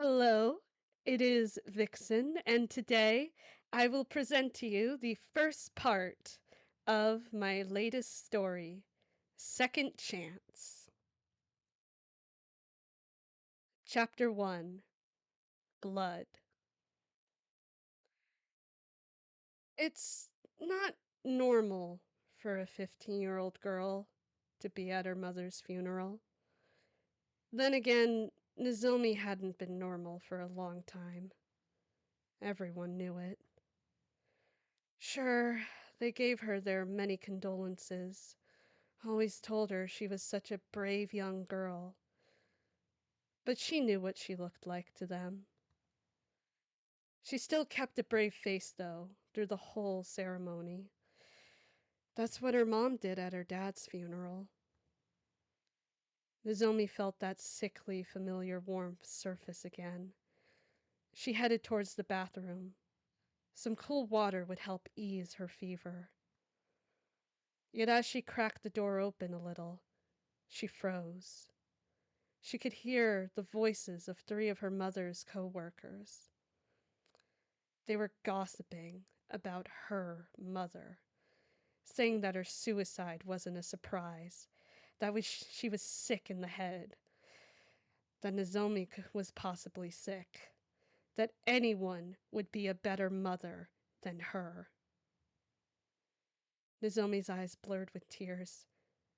Hello, it is Vixen, and today I will present to you the first part of my latest story, Second Chance. Chapter 1, Blood. It's not normal for a 15-year-old girl to be at her mother's funeral. Then again, Nozomi hadn't been normal for a long time. Everyone knew it. Sure, they gave her their many condolences, always told her she was such a brave young girl. But she knew what she looked like to them. She still kept a brave face, though, through the whole ceremony. That's what her mom did at her dad's funeral. Nozomi felt that sickly, familiar warmth surface again. She headed towards the bathroom. Some cool water would help ease her fever. Yet as she cracked the door open a little, she froze. She could hear the voices of three of her mother's co-workers. They were gossiping about her mother, saying that her suicide wasn't a surprise, that she was sick in the head, that Nozomi was possibly sick, that anyone would be a better mother than her. Nozomi's eyes blurred with tears.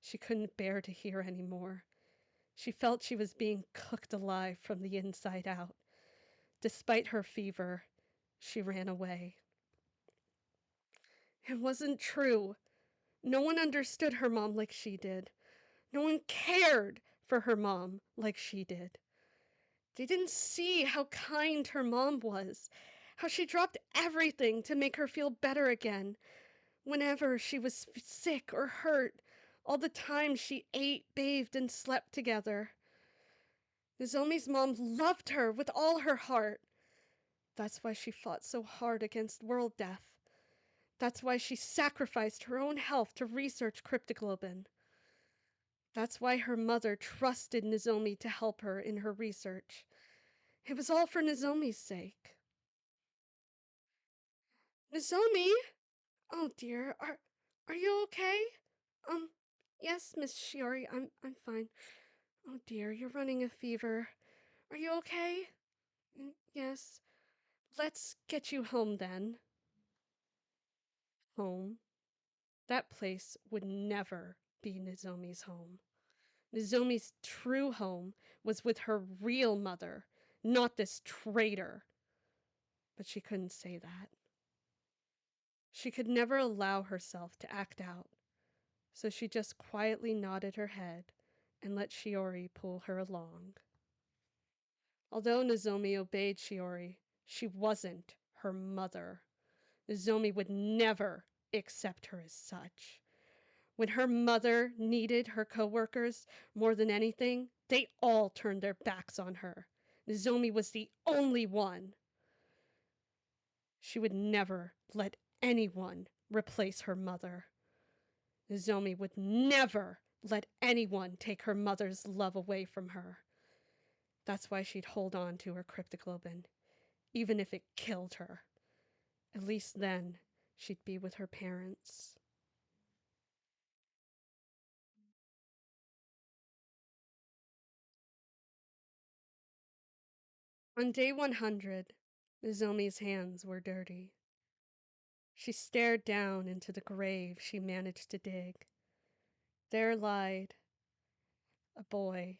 She couldn't bear to hear any more. She felt she was being cooked alive from the inside out. Despite her fever, she ran away. It wasn't true. No one understood her mom like she did. No one cared for her mom like she did. They didn't see how kind her mom was, how she dropped everything to make her feel better again. Whenever she was sick or hurt, all the time she ate, bathed, and slept together. Nozomi's mom loved her with all her heart. That's why she fought so hard against world death. That's why she sacrificed her own health to research cryptoglobin. That's why her mother trusted Nozomi to help her in her research. It was all for Nozomi's sake. Nozomi? Oh dear, are you okay? Um, yes, Miss Shiori, I'm fine. Oh dear, you're running a fever. Are you okay? Yes. Let's get you home then. Home? That place would never be Nozomi's home. Nozomi's true home was with her real mother, not this traitor. But she couldn't say that. She could never allow herself to act out, so she just quietly nodded her head and let Shiori pull her along. Although Nozomi obeyed Shiori, she wasn't her mother. Nozomi would never accept her as such. When her mother needed her coworkers more than anything, they all turned their backs on her. Nozomi was the only one. She would never let anyone replace her mother. Nozomi would never let anyone take her mother's love away from her. That's why she'd hold on to her cryptoglobin, even if it killed her. At least then she'd be with her parents. On day 100, Nozomi's hands were dirty. She stared down into the grave she managed to dig. There lied a boy,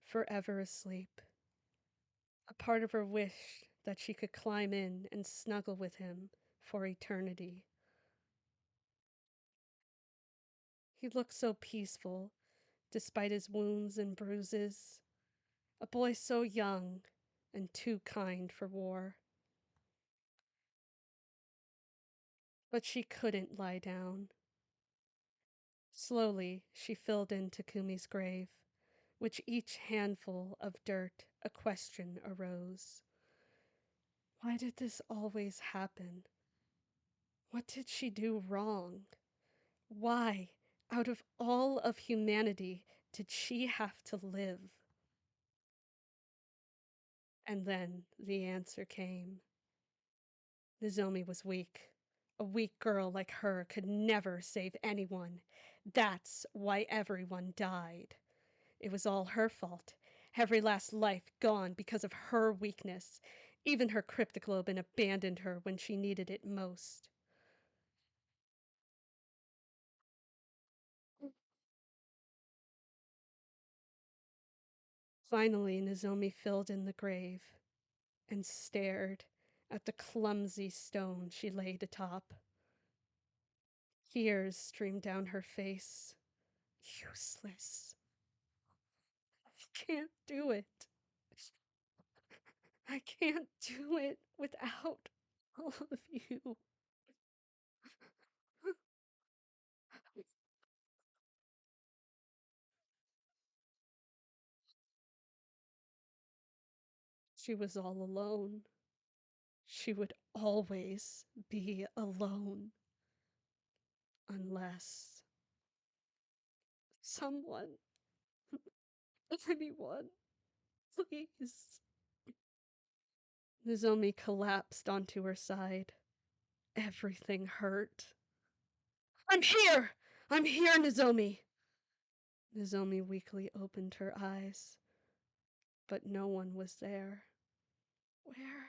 forever asleep. A part of her wished that she could climb in and snuggle with him for eternity. He looked so peaceful, despite his wounds and bruises. A boy so young and too kind for war. But she couldn't lie down. Slowly, she filled in Takumi's grave. With each handful of dirt, a question arose. Why did this always happen? What did she do wrong? Why, out of all of humanity, did she have to live? And then the answer came. Nozomi was weak. A weak girl like her could never save anyone. That's why everyone died. It was all her fault. Every last life gone because of her weakness. Even her cryptoglobin abandoned her when she needed it most. Finally, Nozomi filled in the grave and stared at the clumsy stone she laid atop. Tears streamed down her face. Useless. I can't do it. I can't do it without all of you. She was all alone. She would always be alone. Unless someone, anyone, please. Nozomi collapsed onto her side. Everything hurt. I'm here! I'm here, Nozomi! Nozomi weakly opened her eyes, but no one was there. Where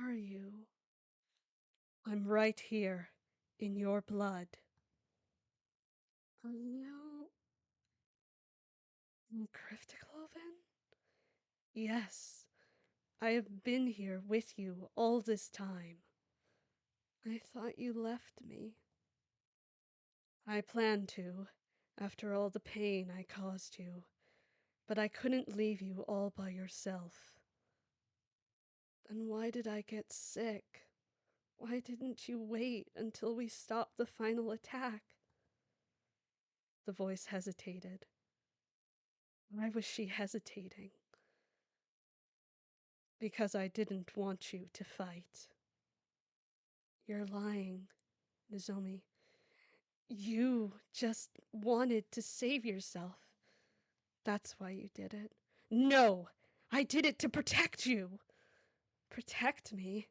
are you? I'm right here, in your blood. Are you Cryptoglobin? Yes, I have been here with you all this time. I thought you left me. I planned to, after all the pain I caused you, but I couldn't leave you all by yourself. Then why did I get sick? Why didn't you wait until we stopped the final attack? The voice hesitated. Why was she hesitating? Because I didn't want you to fight. You're lying, Nozomi. You just wanted to save yourself. That's why you did it. No! I did it to protect you! Protect me?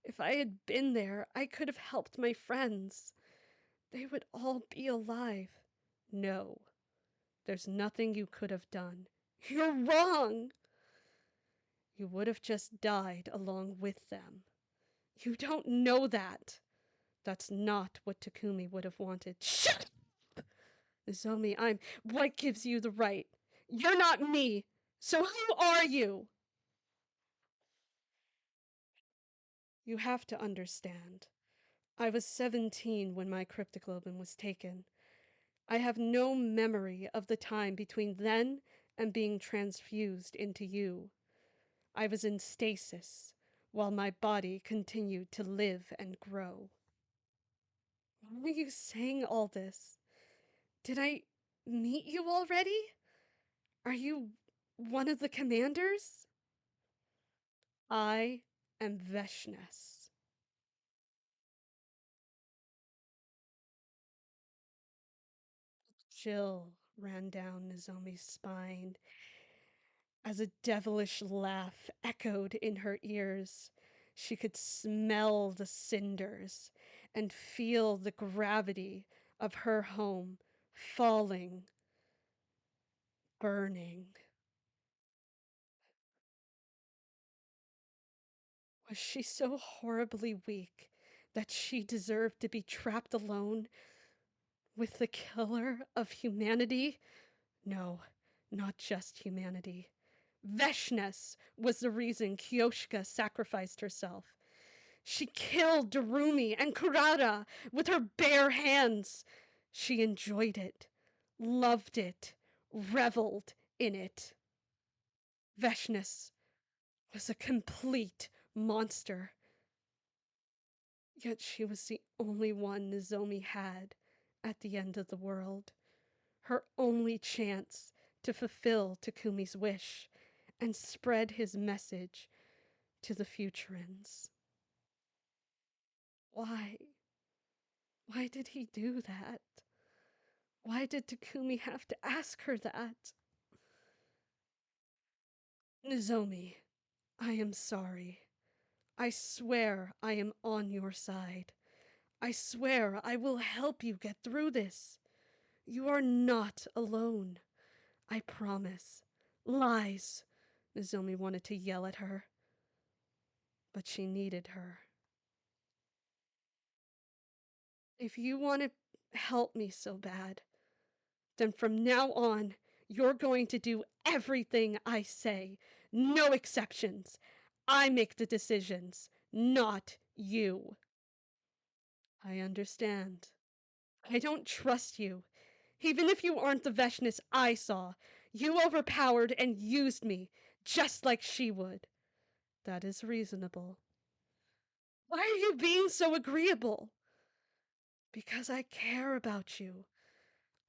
If I had been there, I could have helped my friends. They would all be alive. No, there's nothing you could have done. You're wrong! You would have just died along with them. You don't know that. That's not what Takumi would have wanted. Shut up! Nozomi, I'm. What gives you the right? You're not me! So who are you? You have to understand. I was 17 when my cryptoglobin was taken. I have no memory of the time between then and being transfused into you. I was in stasis while my body continued to live and grow. Why are you saying all this? Did I meet you already? Are you one of the commanders? I am Veshness. Chill ran down Nozomi's spine as a devilish laugh echoed in her ears. She could smell the cinders and feel the gravity of her home falling, burning. Was she so horribly weak that she deserved to be trapped alone with the killer of humanity? No, not just humanity. Veshness was the reason Kyoshka sacrificed herself. She killed Darumi and Kurata with her bare hands. She enjoyed it, loved it, reveled in it. Veshness was a complete monster. Yet she was the only one Nozomi had at the end of the world. Her only chance to fulfill Takumi's wish and spread his message to the Futurans. Why? Why did he do that? Why did Takumi have to ask her that? Nozomi, I am sorry. I swear I am on your side. I swear I will help you get through this. You are not alone. I promise. Lies! Nozomi wanted to yell at her, but she needed her. If you want to help me so bad, then from now on, you're going to do everything I say. No exceptions. I make the decisions, not you. I understand. I don't trust you. Even if you aren't the Veshness I saw, you overpowered and used me, just like she would. That is reasonable. Why are you being so agreeable? Because I care about you.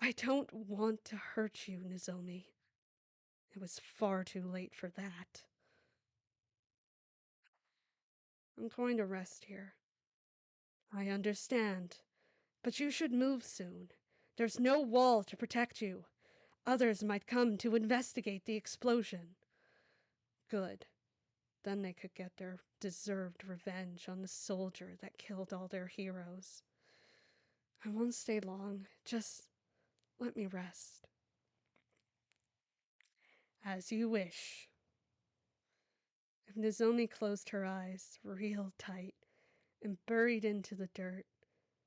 I don't want to hurt you, Nozomi. It was far too late for that. I'm going to rest here. I understand, but you should move soon. There's no wall to protect you. Others might come to investigate the explosion. Good. Then they could get their deserved revenge on the soldier that killed all their heroes. I won't stay long. Just let me rest. As you wish. If Nozomi closed her eyes real tight and buried into the dirt,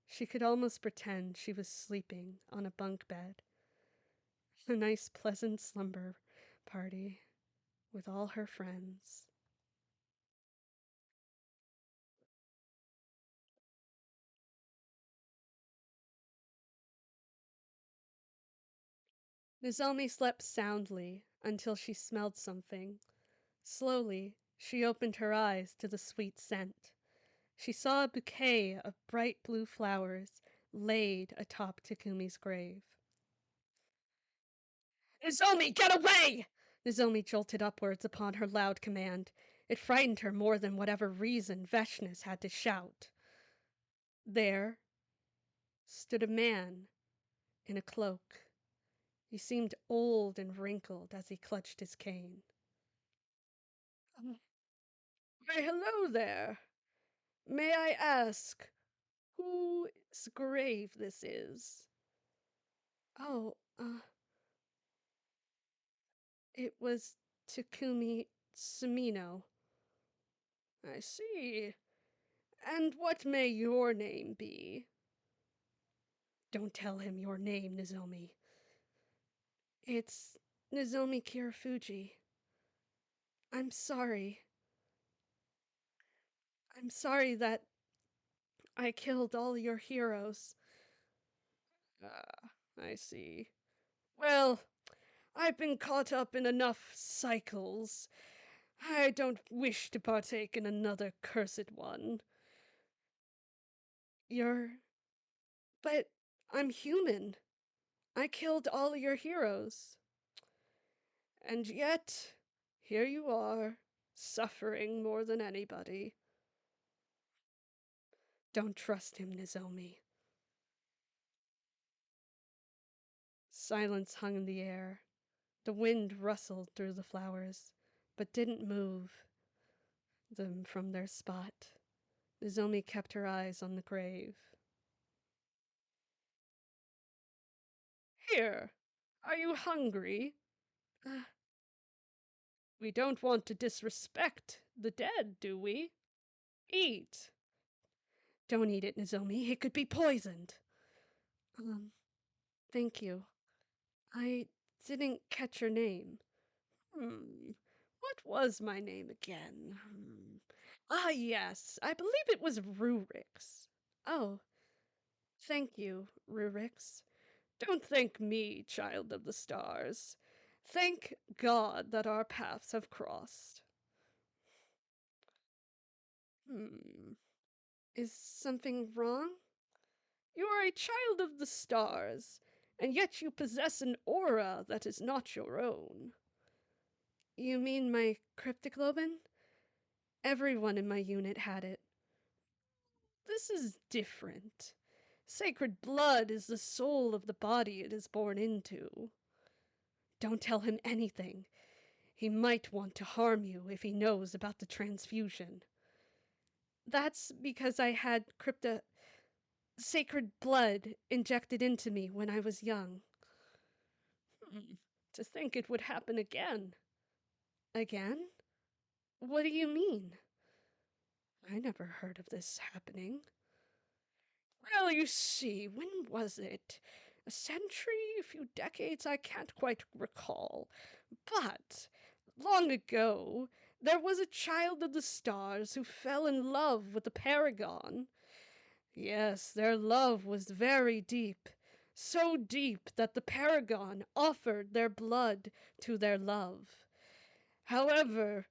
she could almost pretend she was sleeping on a bunk bed. A nice pleasant slumber party with all her friends. Nozomi slept soundly until she smelled something. Slowly, she opened her eyes to the sweet scent. She saw a bouquet of bright blue flowers laid atop Takumi's grave. Nozomi, get away! Nozomi jolted upwards upon her loud command. It frightened her more than whatever reason Veshness had to shout. There stood a man in a cloak. He seemed old and wrinkled as he clutched his cane. Why, hello there. May I ask whose grave this is? Oh, it was Takumi Sumino. I see. And what may your name be? Don't tell him your name, Nozomi. It's Nozomi Kirafuji. I'm sorry. I'm sorry that I killed all your heroes. Ah, I see. Well, I've been caught up in enough cycles. I don't wish to partake in another cursed one. You're. But I'm human. I killed all your heroes. And yet, here you are, suffering more than anybody. Don't trust him, Nozomi. Silence hung in the air. The wind rustled through the flowers, but didn't move them from their spot. Nozomi kept her eyes on the grave. Here, are you hungry? Uh, we don't want to disrespect the dead, do we? Eat. Don't eat it, Nozomi. It could be poisoned. Um, thank you. I didn't catch your name. What was my name again? Ah, yes, I believe it was Rurix. Oh, thank you, Rurix. Don't thank me, child of the stars. Thank God that our paths have crossed. Hmm. Is something wrong? You are a child of the stars, and yet you possess an aura that is not your own. You mean my cryptoglobin? Everyone in my unit had it. This is different. Sacred blood is the soul of the body it is born into. Don't tell him anything. He might want to harm you if he knows about the transfusion. That's because I had sacred blood injected into me when I was young. Hmm. To think it would happen again. Again? What do you mean? I never heard of this happening. Well, you see, when was it? A century? A few decades? I can't quite recall. But long ago, there was a child of the stars who fell in love with the paragon. Yes, their love was very deep, so deep that the paragon offered their blood to their love. However,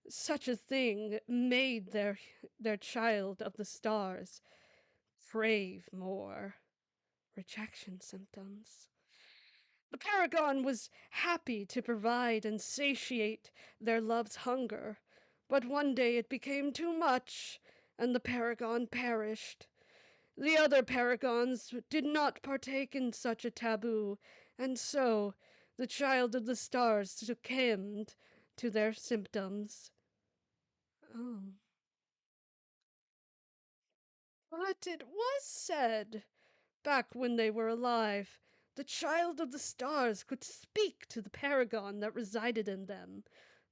such a thing made their child of the stars crave more. Rejection symptoms. The paragon was happy to provide and satiate their love's hunger, but one day it became too much, and the paragon perished. The other paragons did not partake in such a taboo, and so the child of the stars succumbed to their symptoms. Oh. But it was said, back when they were alive, the child of the stars could speak to the paragon that resided in them,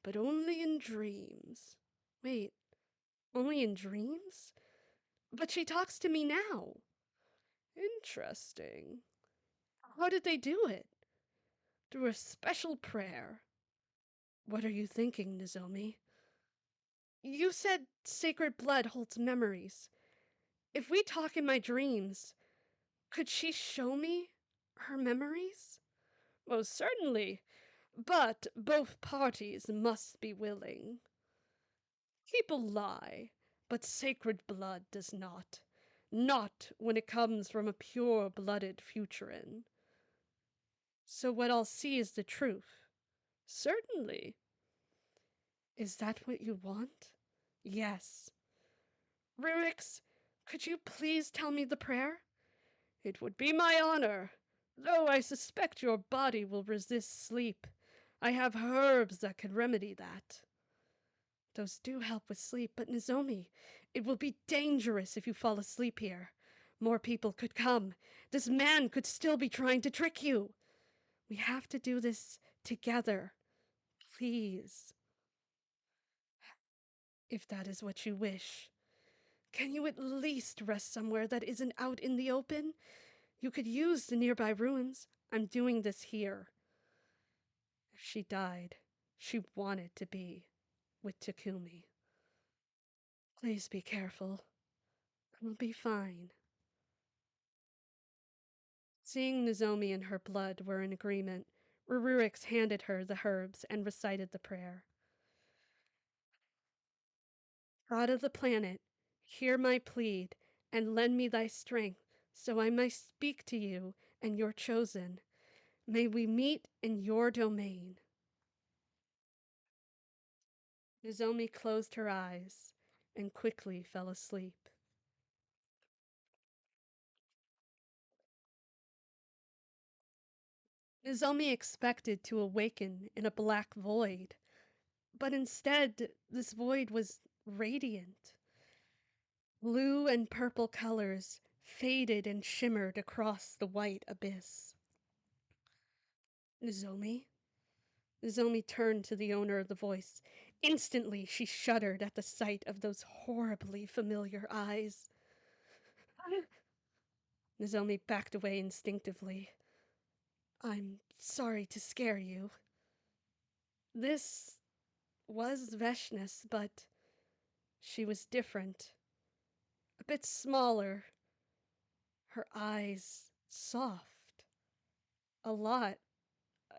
but only in dreams. Wait, only in dreams? But she talks to me now. Interesting. How did they do it? Through a special prayer. What are you thinking, Nozomi? You said sacred blood holds memories. If we talk in my dreams, could she show me her memories? Most certainly, but both parties must be willing. People lie, but sacred blood does not. Not when it comes from a pure-blooded Futurin. So what I'll see is the truth. Certainly. Is that what you want? Yes. Rurix, could you please tell me the prayer? It would be my honor, though I suspect your body will resist sleep. I have herbs that could remedy that. Those do help with sleep, but Nozomi, it will be dangerous if you fall asleep here. More people could come. This man could still be trying to trick you. We have to do this together. Please. If that is what you wish. Can you at least rest somewhere that isn't out in the open? You could use the nearby ruins. I'm doing this here. If she died, she wanted to be with Takumi. Please be careful. I will be fine. Seeing Nozomi and her blood were in agreement, Rurix handed her the herbs and recited the prayer. God of the planet, hear my plead, and lend me thy strength, so I may speak to you and your chosen. May we meet in your domain. Nozomi closed her eyes and quickly fell asleep. Nozomi expected to awaken in a black void, but instead this void was radiant. Blue and purple colors faded and shimmered across the white abyss. Nozomi? Nozomi turned to the owner of the voice. Instantly she shuddered at the sight of those horribly familiar eyes. Nozomi backed away instinctively. I'm sorry to scare you. This was Veshness, but she was different. A bit smaller. Her eyes soft. A lot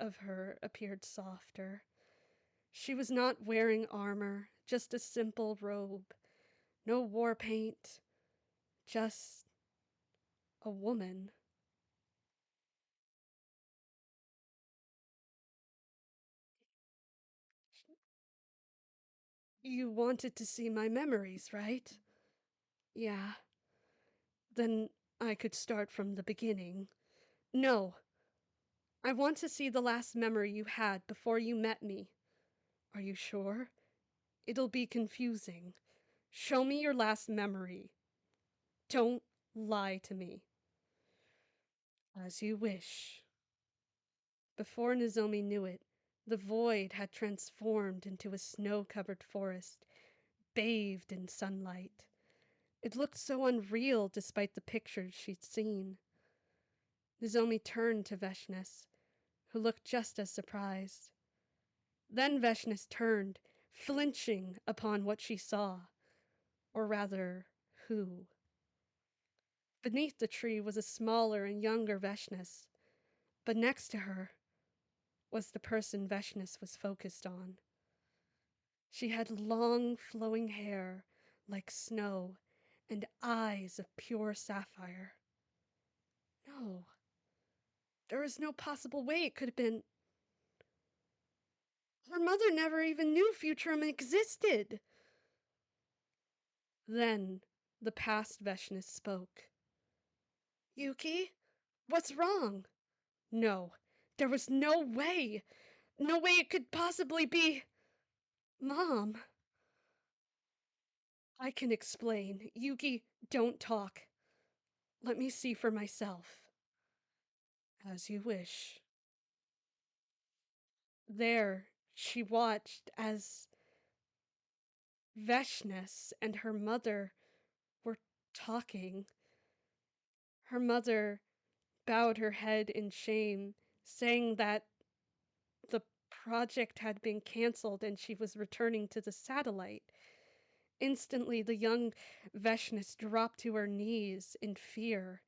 of her appeared softer. She was not wearing armor, just a simple robe. No war paint, just a woman. You wanted to see my memories, right? Yeah. Then I could start from the beginning. No. I want to see the last memory you had before you met me. Are you sure? It'll be confusing. Show me your last memory. Don't lie to me. As you wish. Before Nozomi knew it, the void had transformed into a snow-covered forest, bathed in sunlight. It looked so unreal despite the pictures she'd seen. Nozomi turned to Veshnes, who looked just as surprised. Then Veshnes turned, flinching upon what she saw, or rather, who. Beneath the tree was a smaller and younger Veshnes, but next to her was the person Veshnes was focused on. She had long flowing hair like snow and eyes of pure sapphire. No, there was no possible way it could have been. Her mother never even knew Futurum existed. Then the past Veshnes spoke. Yuki, what's wrong? No, there was no way. No way it could possibly be. Mom. I can explain. Yuki, don't talk. Let me see for myself. As you wish. There, she watched as Veshnes and her mother were talking. Her mother bowed her head in shame, saying that the project had been cancelled and she was returning to the satellite. Instantly, the young Veshnes dropped to her knees in fear,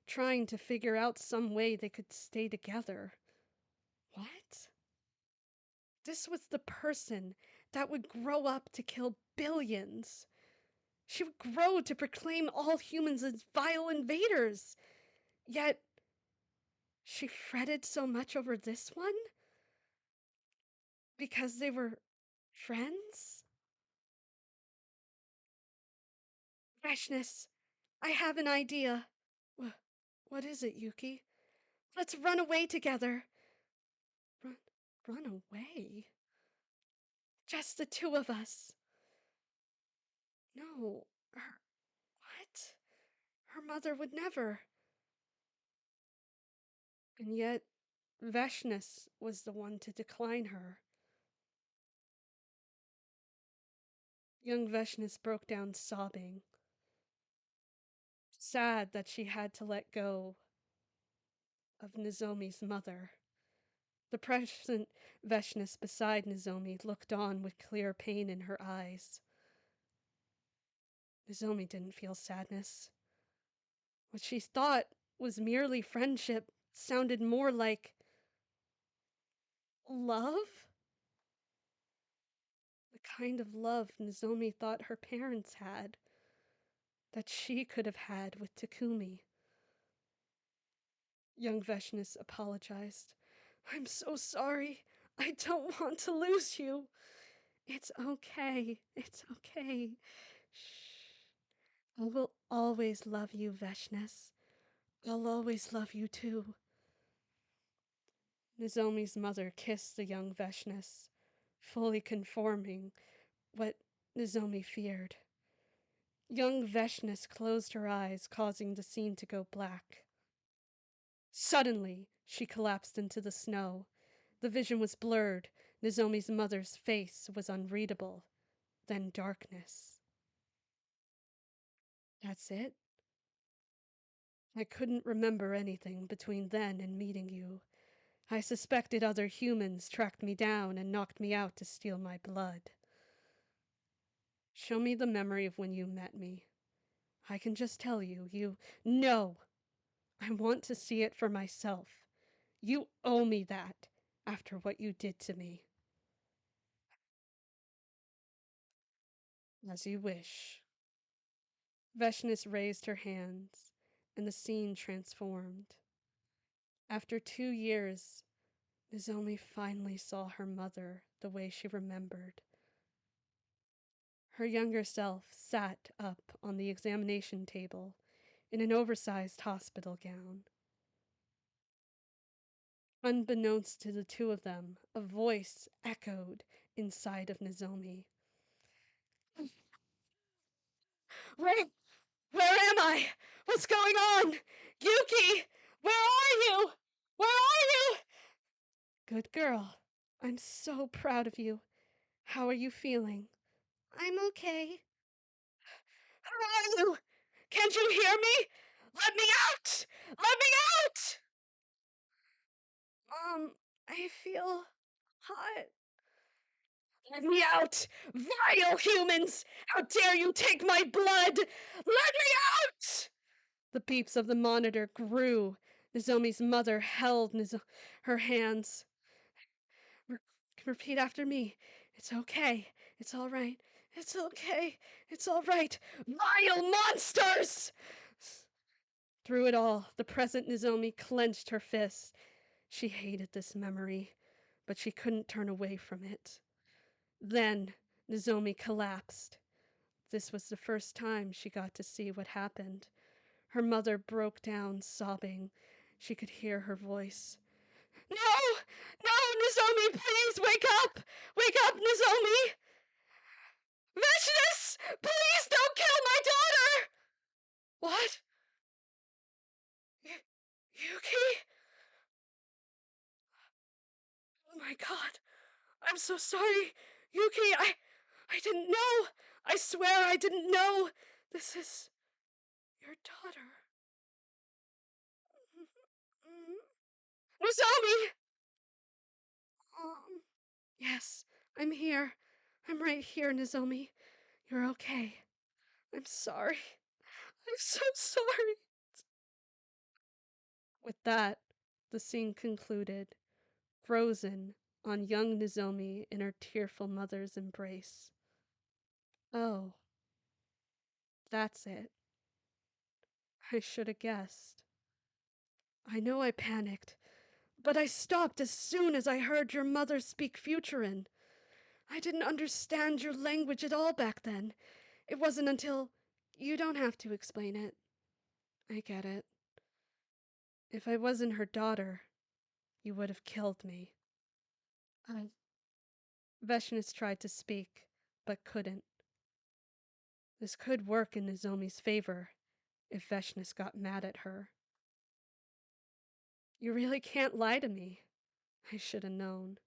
trying to figure out some way they could stay together. What? This was the person that would grow up to kill billions. She would grow to proclaim all humans as vile invaders. Yet, she fretted so much over this one? Because they were friends? Freshness, I have an idea. Wh- what is it, Yuki? Let's run away together. Run, run away? Just the two of us. No, what? Her mother would never. And yet, Veshnes was the one to decline her. Young Veshnes broke down sobbing, sad that she had to let go of Nozomi's mother. The present Veshnes beside Nozomi looked on with clear pain in her eyes. Nozomi didn't feel sadness. What she thought was merely friendship sounded more like love? The kind of love Nozomi thought her parents had, that she could have had with Takumi. Young Veshnes apologized. I'm so sorry. I don't want to lose you. It's okay. It's okay. Shh. I will always love you, Veshnes. I'll always love you too. Nozomi's mother kissed the young Veshnes, fully conforming what Nozomi feared. Young Veshnes closed her eyes, causing the scene to go black. Suddenly, she collapsed into the snow. The vision was blurred. Nozomi's mother's face was unreadable. Then darkness. That's it? I couldn't remember anything between then and meeting you. I suspected other humans tracked me down and knocked me out to steal my blood. Show me the memory of when you met me. I can just tell you. No! I want to see it for myself. You owe me that, after what you did to me. As you wish. Veshnes raised her hands, and the scene transformed. After 2 years, Nozomi finally saw her mother the way she remembered. Her younger self sat up on the examination table in an oversized hospital gown. Unbeknownst to the two of them, a voice echoed inside of Nozomi. Where, where am I? What's going on? Yuki, where are you? Where are you? Good girl. I'm so proud of you. How are you feeling? I'm okay. Who are you? Can't you hear me? Let me out! Let me out! I feel hot. Let me out! Vile humans! How dare you take my blood! Let me out! The beeps of the monitor grew. Nozomi's mother held her hands. Repeat after me. It's okay. It's all right. It's okay. It's all right. Vile monsters! Through it all, the present Nozomi clenched her fists. She hated this memory, but she couldn't turn away from it. Then Nozomi collapsed. This was the first time she got to see what happened. Her mother broke down, sobbing. She could hear her voice. No! No, Nozomi, please wake up! Wake up, Nozomi! Vishnus! Please don't kill my daughter! What? Yuki? Oh my god. I'm so sorry. Yuki, I didn't know. I swear I didn't know. This is your daughter. Nozomi! Yes, I'm here. I'm right here, Nozomi. You're okay. I'm sorry. I'm so sorry. With that, the scene concluded, frozen on young Nozomi in her tearful mother's embrace. Oh, that's it. I should have guessed. I know I panicked, but I stopped as soon as I heard your mother speak Futuran. I didn't understand your language at all back then. It wasn't until... You don't have to explain it. I get it. If I wasn't her daughter, you would have killed me. I... Veshnis tried to speak, but couldn't. This could work in Nozomi's favor if Veshnis got mad at her. You really can't lie to me. I should have known.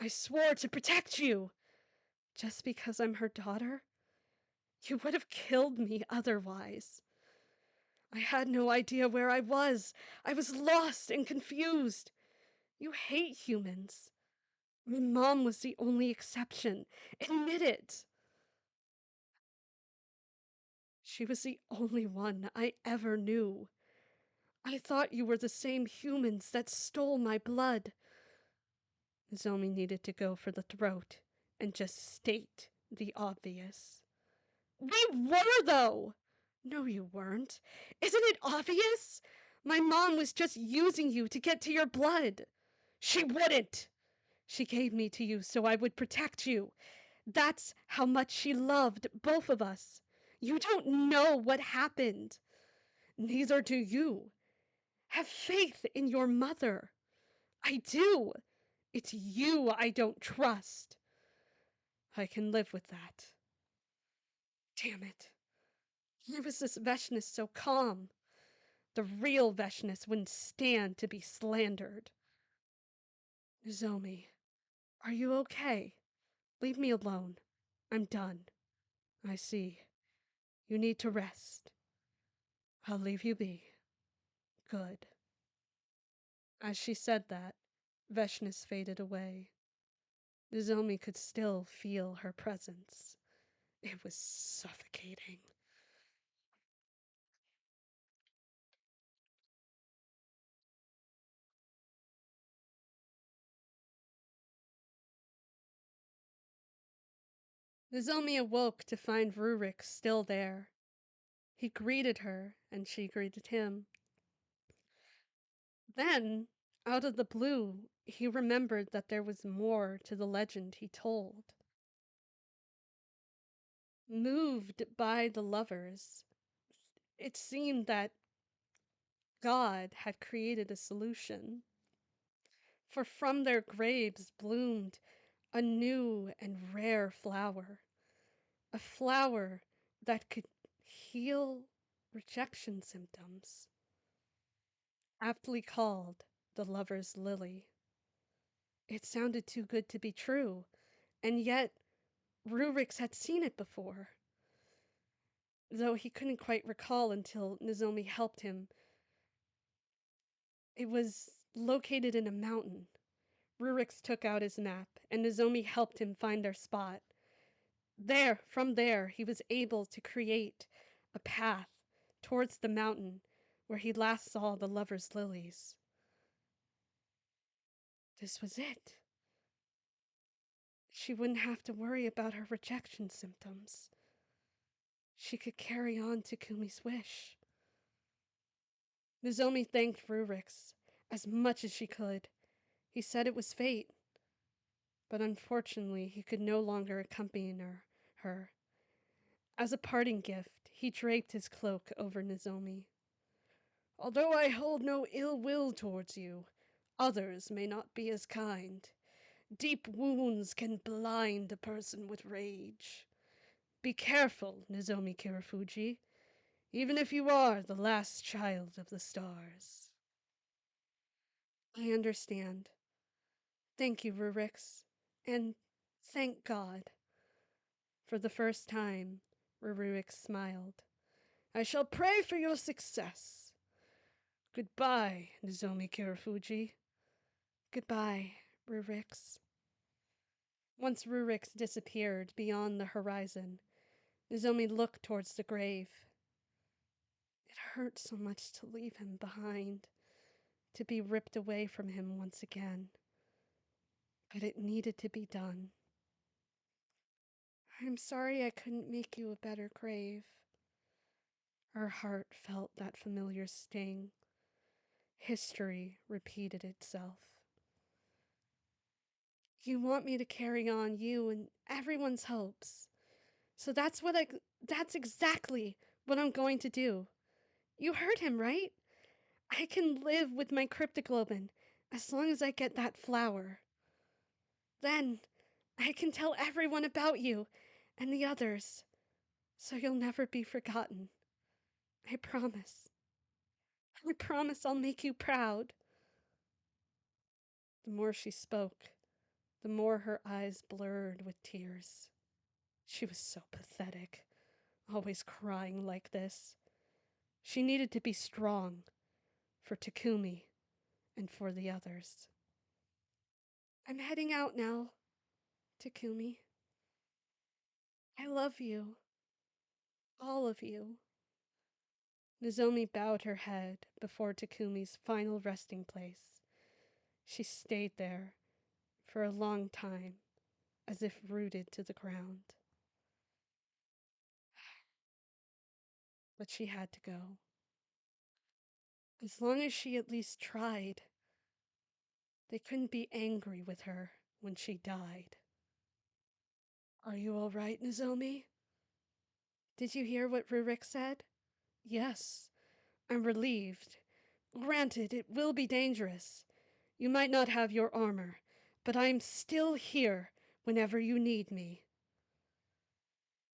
I swore to protect you! Just because I'm her daughter? You would have killed me otherwise. I had no idea where I was. I was lost and confused. You hate humans. My mom was the only exception. Admit it. She was the only one I ever knew. I thought you were the same humans that stole my blood. Nozomi needed to go for the throat and just state the obvious. We were, though! No, you weren't. Isn't it obvious? My mom was just using you to get to your blood. She wouldn't. She gave me to you so I would protect you. That's how much she loved both of us. You don't know what happened. Neither do you. Have faith in your mother. I do. It's you I don't trust. I can live with that. Damn it. Why was this Veshnis so calm? The real Veshnis wouldn't stand to be slandered. Nozomi, are you okay? Leave me alone. I'm done. I see. You need to rest. I'll leave you be. Good. As she said that, Veshnis faded away. Nozomi could still feel her presence. It was suffocating. Nozomi awoke to find Rurik still there. He greeted her, and she greeted him. Then, out of the blue, he remembered that there was more to the legend he told. Moved by the lovers, it seemed that God had created a solution. For from their graves bloomed a new and rare flower, a flower that could heal rejection symptoms, aptly called the lover's lily. It sounded too good to be true, and yet Rurix had seen it before, though he couldn't quite recall until Nozomi helped him. It was located in a mountain. Rurix took out his map, and Nozomi helped him find their spot. From there, he was able to create a path towards the mountain where he last saw the lover's lilies. This was it. She wouldn't have to worry about her rejection symptoms. She could carry on Takumi's wish. Nozomi thanked Rurix as much as she could. He said it was fate, but unfortunately he could no longer accompany her. As a parting gift, he draped his cloak over Nozomi. Although I hold no ill will towards you, others may not be as kind. Deep wounds can blind a person with rage. Be careful, Nozomi Kirafuji, even if you are the last child of the stars. I understand. Thank you, Rurix. And thank God. For the first time, Rurix smiled. I shall pray for your success. Goodbye, Nozomi Kirafuji. Goodbye, Rurix. Once Rurix disappeared beyond the horizon, Nozomi looked towards the grave. It hurt so much to leave him behind, to be ripped away from him once again. But it needed to be done. I'm sorry I couldn't make you a better grave. Her heart felt that familiar sting. History repeated itself. You want me to carry on you and everyone's hopes. So that's exactly what I'm going to do. You heard him, right? I can live with my cryptoglobin as long as I get that flower. Then I can tell everyone about you and the others, so you'll never be forgotten. I promise. I promise I'll make you proud. The more she spoke, the more her eyes blurred with tears. She was so pathetic, always crying like this. She needed to be strong for Takumi and for the others. I'm heading out now, Takumi. I love you. All of you. Nozomi bowed her head before Takumi's final resting place. She stayed there for a long time, as if rooted to the ground. But she had to go. As long as she at least tried, they couldn't be angry with her when she died. Are you all right, Nozomi? Did you hear what Rurix said? Yes, I'm relieved. Granted, it will be dangerous. You might not have your armor, but I'm still here whenever you need me.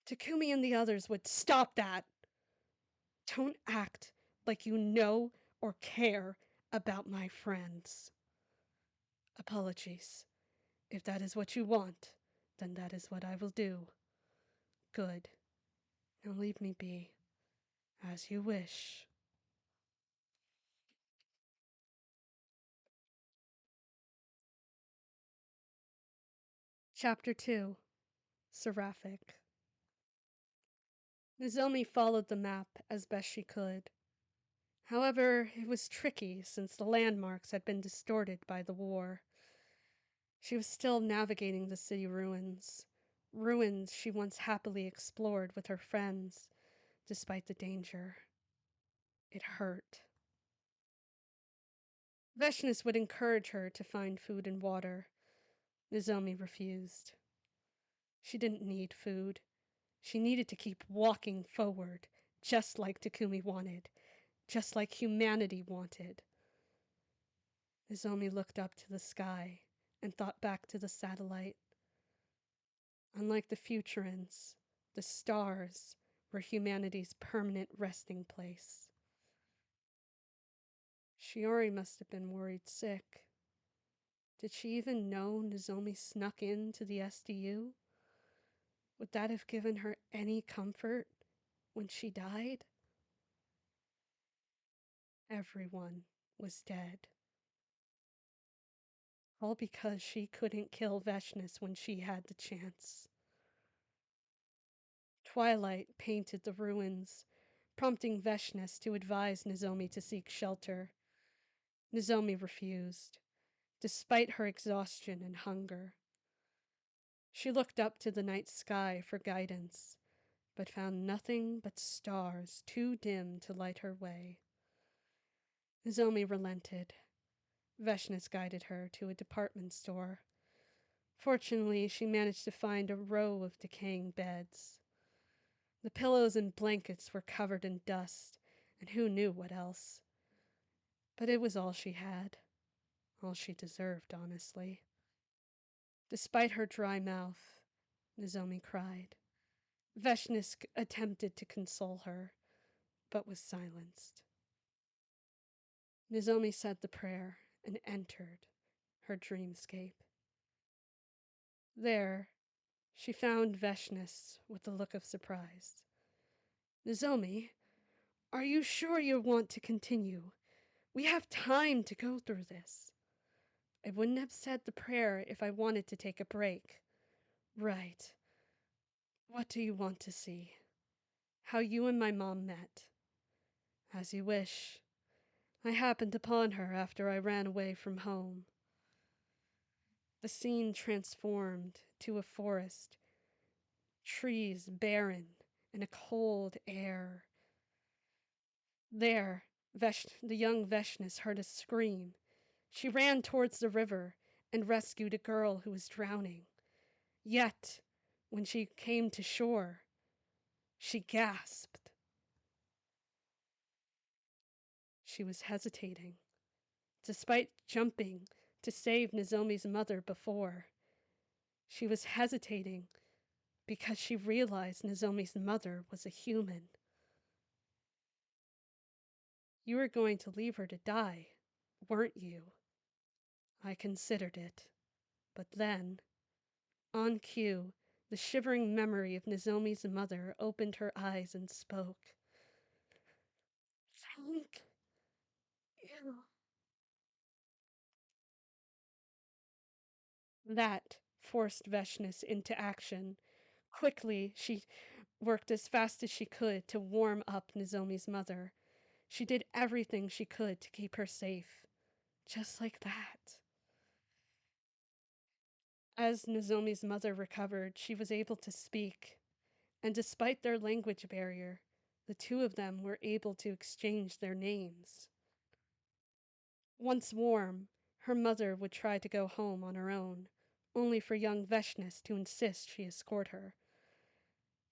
Takumi and the others would stop that. Don't act like you know or care about my friends. Apologies. If that is what you want, then that is what I will do. Good. Now leave me be, as you wish. Chapter 2. Seraphic. Nozomi followed the map as best she could. However, it was tricky since the landmarks had been distorted by the war. She was still navigating the city ruins, ruins she once happily explored with her friends, despite the danger. It hurt. Veshnis would encourage her to find food and water. Nozomi refused. She didn't need food. She needed to keep walking forward, just like Takumi wanted, just like humanity wanted. Nozomi looked up to the sky and thought back to the satellite. Unlike the Futurans, the stars were humanity's permanent resting place. Shiori must have been worried sick. Did she even know Nozomi snuck into the SDU? Would that have given her any comfort when she died? Everyone was dead. All because she couldn't kill Veshnis when she had the chance. Twilight painted the ruins, prompting Veshnis to advise Nozomi to seek shelter. Nozomi refused, despite her exhaustion and hunger. She looked up to the night sky for guidance, but found nothing but stars too dim to light her way. Nozomi relented. Veshnis guided her to a department store. Fortunately, she managed to find a row of decaying beds. The pillows and blankets were covered in dust, and who knew what else. But it was all she had. All she deserved, honestly. Despite her dry mouth, Nozomi cried. Veshnis attempted to console her, but was silenced. Nozomi said the prayer and entered her dreamscape. There, she found Veshnis with a look of surprise. Nozomi, are you sure you want to continue? We have time to go through this. I wouldn't have said the prayer if I wanted to take a break. Right. What do you want to see? How you and my mom met. As you wish. I happened upon her after I ran away from home. The scene transformed to a forest, trees barren, and a cold air. There, the young Veshnis heard a scream. She ran towards the river and rescued a girl who was drowning. Yet, when she came to shore, she gasped. She was hesitating, despite jumping to save Nozomi's mother before. She was hesitating because she realized Nozomi's mother was a human. You were going to leave her to die, weren't you? I considered it. But then, on cue, the shivering memory of Nozomi's mother opened her eyes and spoke. Thank you. That forced Veshnis into action. Quickly, she worked as fast as she could to warm up Nozomi's mother. She did everything she could to keep her safe. Just like that. As Nozomi's mother recovered, she was able to speak, and despite their language barrier, the two of them were able to exchange their names. Once warm, her mother would try to go home on her own, only for young Veshnis to insist she escort her.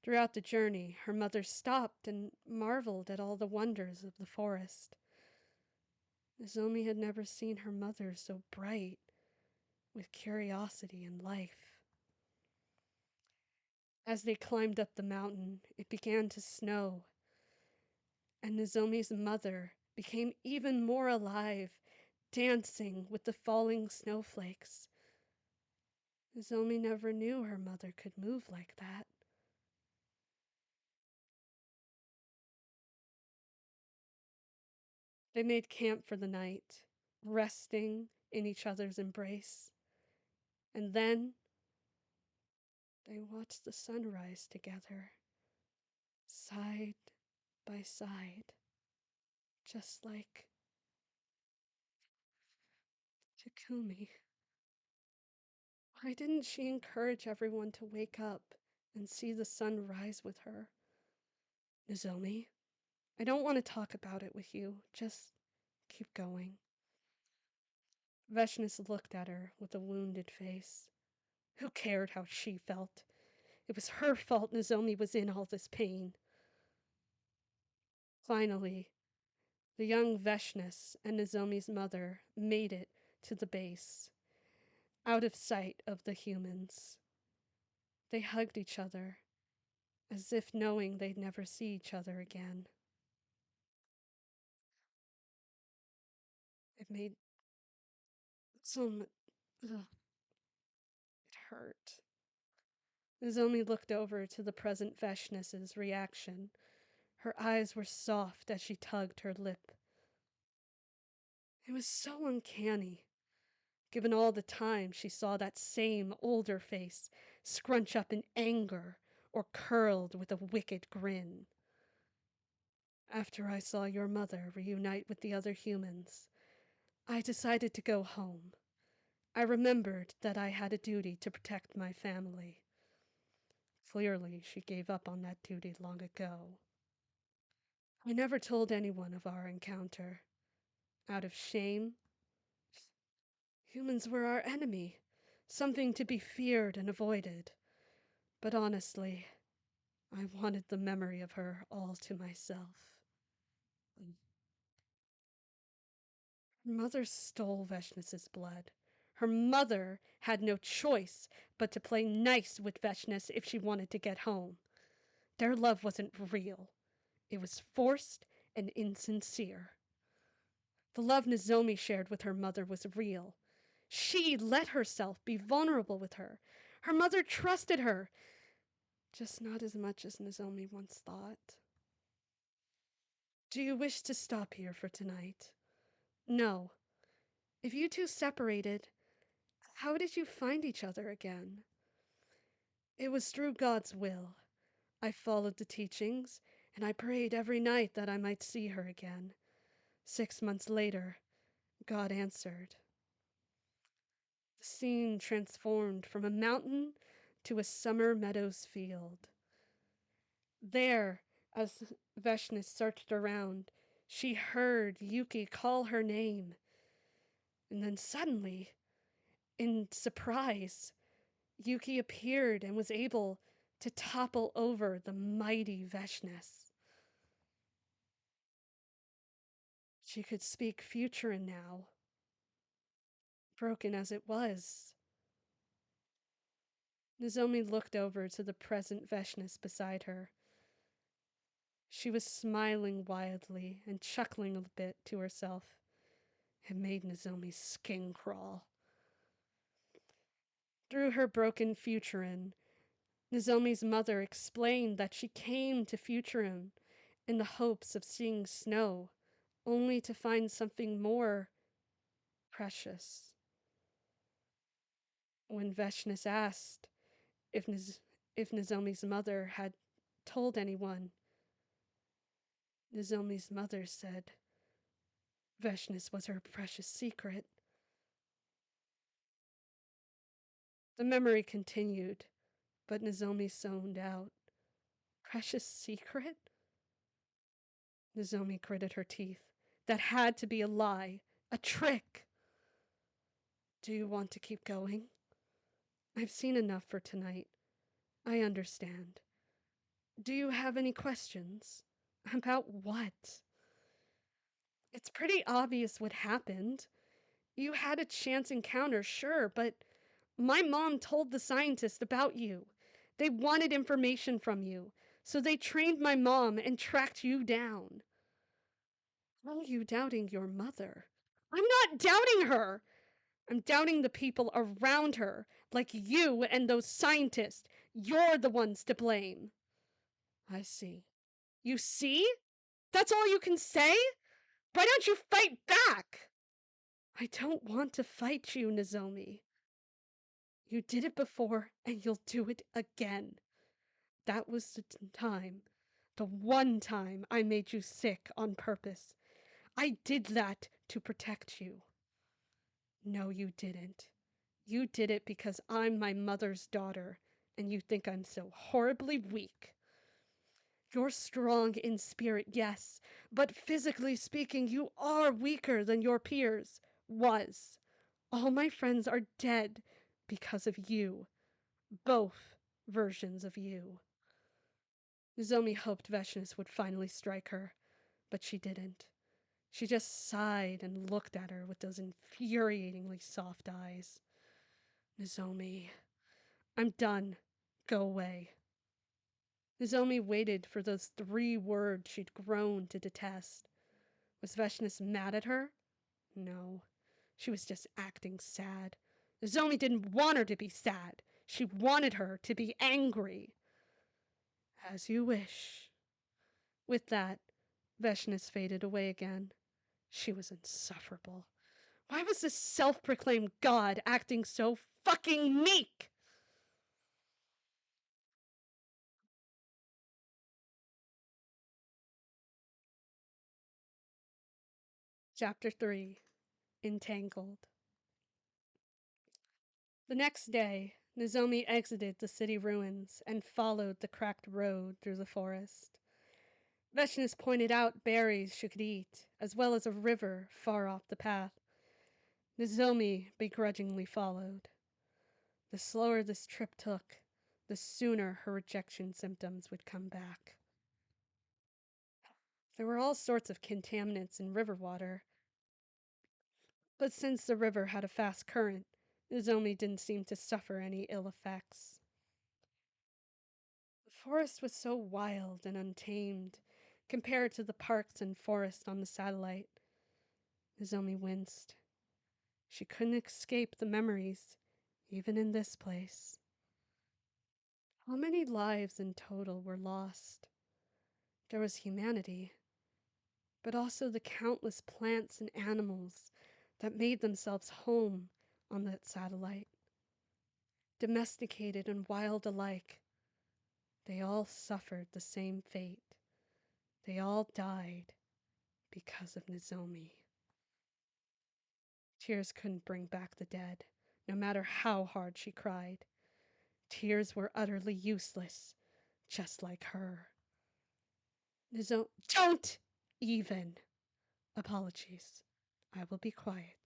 Throughout the journey, her mother stopped and marveled at all the wonders of the forest. Nozomi had never seen her mother so bright with curiosity and life. As they climbed up the mountain, it began to snow, and Nozomi's mother became even more alive, dancing with the falling snowflakes. Nozomi never knew her mother could move like that. They made camp for the night, resting in each other's embrace. And then they watched the sunrise together, side by side, just like Takumi. Why didn't she encourage everyone to wake up and see the sun rise with her? Nozomi, I don't want to talk about it with you. Just keep going. Veshnis looked at her with a wounded face. Who cared how she felt? It was her fault Nozomi was in all this pain. Finally, the young Veshnis and Nozomi's mother made it to the base, out of sight of the humans. They hugged each other, as if knowing they'd never see each other again. It made so much. Ugh, it hurt. Nozomi looked over to the present Veshness's reaction. Her eyes were soft as she tugged her lip. It was so uncanny, given all the time she saw that same older face scrunch up in anger or curled with a wicked grin. After I saw your mother reunite with the other humans, I decided to go home. I remembered that I had a duty to protect my family. Clearly, she gave up on that duty long ago. I never told anyone of our encounter. Out of shame, humans were our enemy, something to be feared and avoided. But honestly, I wanted the memory of her all to myself. Her mother stole Veshness's blood. Her mother had no choice but to play nice with Veshness if she wanted to get home. Their love wasn't real. It was forced and insincere. The love Nozomi shared with her mother was real. She let herself be vulnerable with her. Her mother trusted her, just not as much as Nozomi once thought. Do you wish to stop here for tonight? No. If you two separated, how did you find each other again? It was through God's will. I followed the teachings, and I prayed every night that I might see her again. 6 months later, God answered. The scene transformed from a mountain to a summer meadows field. There, as Veshness searched around, she heard Yuki call her name. And then suddenly, in surprise, Yuki appeared and was able to topple over the mighty Veshness. She could speak Futuran now, broken as it was. Nozomi looked over to the present Veshness beside her. She was smiling wildly and chuckling a bit to herself. It made Nozomi's skin crawl. Through her broken Futuran, Nozomi's mother explained that she came to Futuran in the hopes of seeing snow, only to find something more precious. When Veshness asked if Nozomi's mother had told anyone, Nozomi's mother said Veshness was her precious secret. The memory continued, but Nozomi zoned out. Precious secret? Nozomi gritted her teeth. That had to be a lie, a trick. Do you want to keep going? I've seen enough for tonight. I understand. Do you have any questions? About what? It's pretty obvious what happened. You had a chance encounter, sure, but my mom told the scientist about you. They wanted information from you, so they trained my mom and tracked you down. How are you doubting your mother? I'm not doubting her! I'm doubting the people around her, like you and those scientists. You're the ones to blame. I see. You see? That's all you can say? Why don't you fight back? I don't want to fight you, Nozomi. You did it before, and you'll do it again. That was the time, the one time I made you sick on purpose. I did that to protect you. No, you didn't. You did it because I'm my mother's daughter, and you think I'm so horribly weak. You're strong in spirit, yes, but physically speaking, you are weaker than your peers. Was. All my friends are dead because of you. Both versions of you. Nozomi hoped Veshness would finally strike her, but she didn't. She just sighed and looked at her with those infuriatingly soft eyes. Nozomi, I'm done. Go away. Nozomi waited for those 3 words she'd grown to detest. Was Veshnis mad at her? No. She was just acting sad. Nozomi didn't want her to be sad. She wanted her to be angry. As you wish. With that, Veshnis faded away again. She was insufferable. Why was this self-proclaimed god acting so fucking meek? Chapter 3. Entangled. The next day, Nozomi exited the city ruins and followed the cracked road through the forest. Veshnis pointed out berries she could eat, as well as a river far off the path. Nozomi begrudgingly followed. The slower this trip took, the sooner her rejection symptoms would come back. There were all sorts of contaminants in river water, but since the river had a fast current, Nozomi didn't seem to suffer any ill effects. The forest was so wild and untamed compared to the parks and forest on the satellite. Nozomi winced. She couldn't escape the memories, even in this place. How many lives in total were lost? There was humanity, but also the countless plants and animals that made themselves home on that satellite. Domesticated and wild alike, they all suffered the same fate. They all died because of Nozomi. Tears couldn't bring back the dead, no matter how hard she cried. Tears were utterly useless, just like her. Don't even! Apologies. I will be quiet.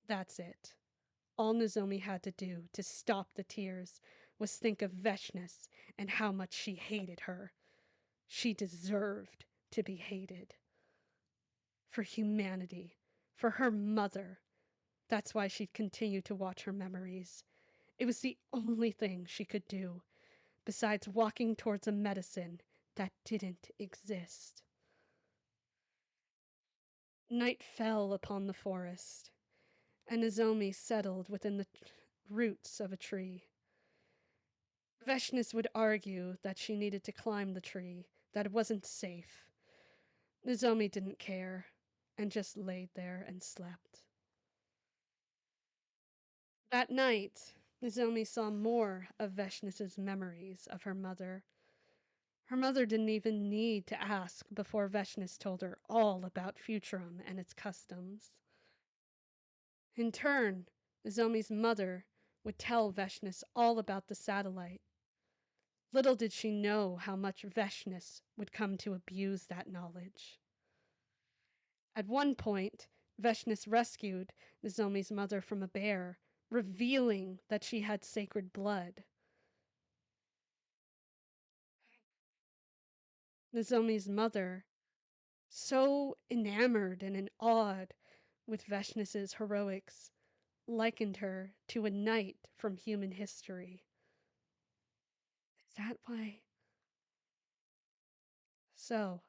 That's it. All Nozomi had to do to stop the tears was think of Veshnis and how much she hated her. She deserved to be hated. For humanity. For her mother. That's why she'd continue to watch her memories. It was the only thing she could do, besides walking towards a medicine that didn't exist. Night fell upon the forest, and Nozomi settled within the roots of a tree. Veshnis would argue that she needed to climb the tree, that it wasn't safe. Nozomi didn't care, and just laid there and slept. That night, Nozomi saw more of Veshnis's memories of her mother. Her mother didn't even need to ask before Veshnis told her all about Futurum and its customs. In turn, Nozomi's mother would tell Veshnis all about the satellite. Little did she know how much Veshnis would come to abuse that knowledge. At one point, Veshnis rescued Nozomi's mother from a bear, revealing that she had sacred blood. Nozomi's mother, so enamored and awed with Veshnis's heroics, likened her to a knight from human history. Is that why? So,